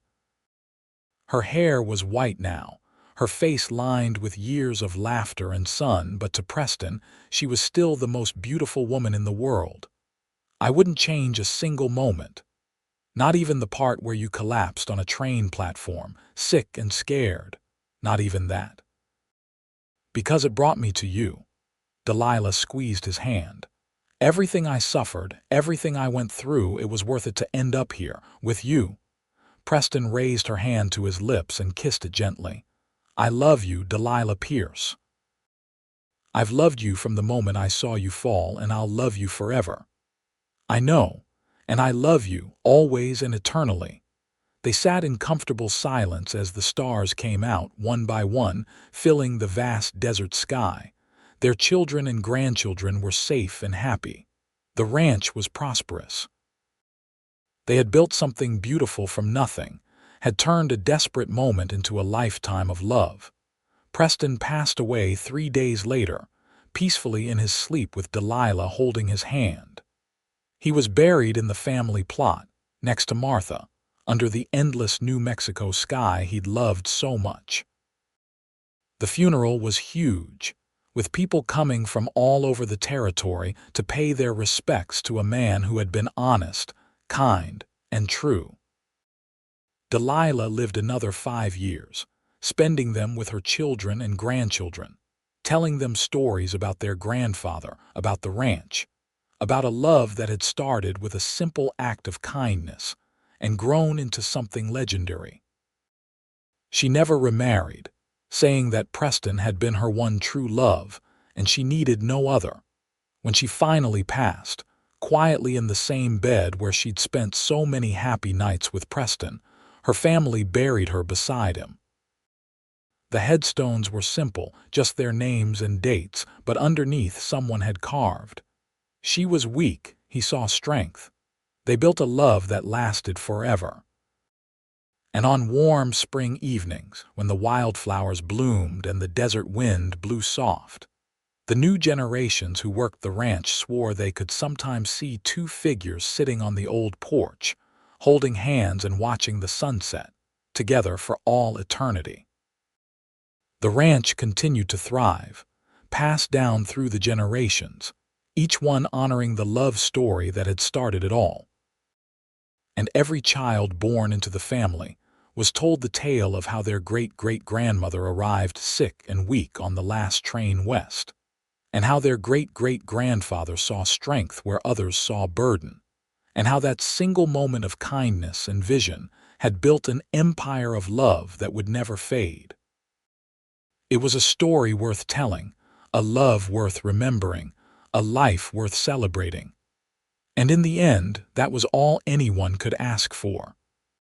Her hair was white now, her face lined with years of laughter and sun, but to Preston, she was still the most beautiful woman in the world. "I wouldn't change a single moment. Not even the part where you collapsed on a train platform, sick and scared. Not even that. Because it brought me to you." Delilah squeezed his hand. "Everything I suffered, everything I went through, it was worth it to end up here, with you." Preston raised her hand to his lips and kissed it gently. "I love you, Delilah Pierce. I've loved you from the moment I saw you fall, and I'll love you forever. I know, and I love you, always and eternally." They sat in comfortable silence as the stars came out, one by one, filling the vast desert sky. Their children and grandchildren were safe and happy. The ranch was prosperous. They had built something beautiful from nothing, had turned a desperate moment into a lifetime of love. Preston passed away 3 days later, peacefully in his sleep with Delilah holding his hand. He was buried in the family plot, next to Martha, under the endless New Mexico sky he'd loved so much. The funeral was huge, with people coming from all over the territory to pay their respects to a man who had been honest, kind, and true. Delilah lived another 5 years, spending them with her children and grandchildren, telling them stories about their grandfather, about the ranch, about a love that had started with a simple act of kindness and grown into something legendary. She never remarried, saying that Preston had been her one true love and she needed no other. When she finally passed, quietly in the same bed where she'd spent so many happy nights with Preston, her family buried her beside him. The headstones were simple, just their names and dates, but underneath someone had carved, "She was weak, he saw strength." They built a love that lasted forever. And on warm spring evenings, when the wildflowers bloomed and the desert wind blew soft, the new generations who worked the ranch swore they could sometimes see 2 figures sitting on the old porch, holding hands and watching the sunset, together for all eternity. The ranch continued to thrive, passed down through the generations, each one honoring the love story that had started it all. And every child born into the family was told the tale of how their great-great-grandmother arrived sick and weak on the last train west, and how their great-great-grandfather saw strength where others saw burden, and how that single moment of kindness and vision had built an empire of love that would never fade. It was a story worth telling, a love worth remembering, a life worth celebrating. And in the end, that was all anyone could ask for.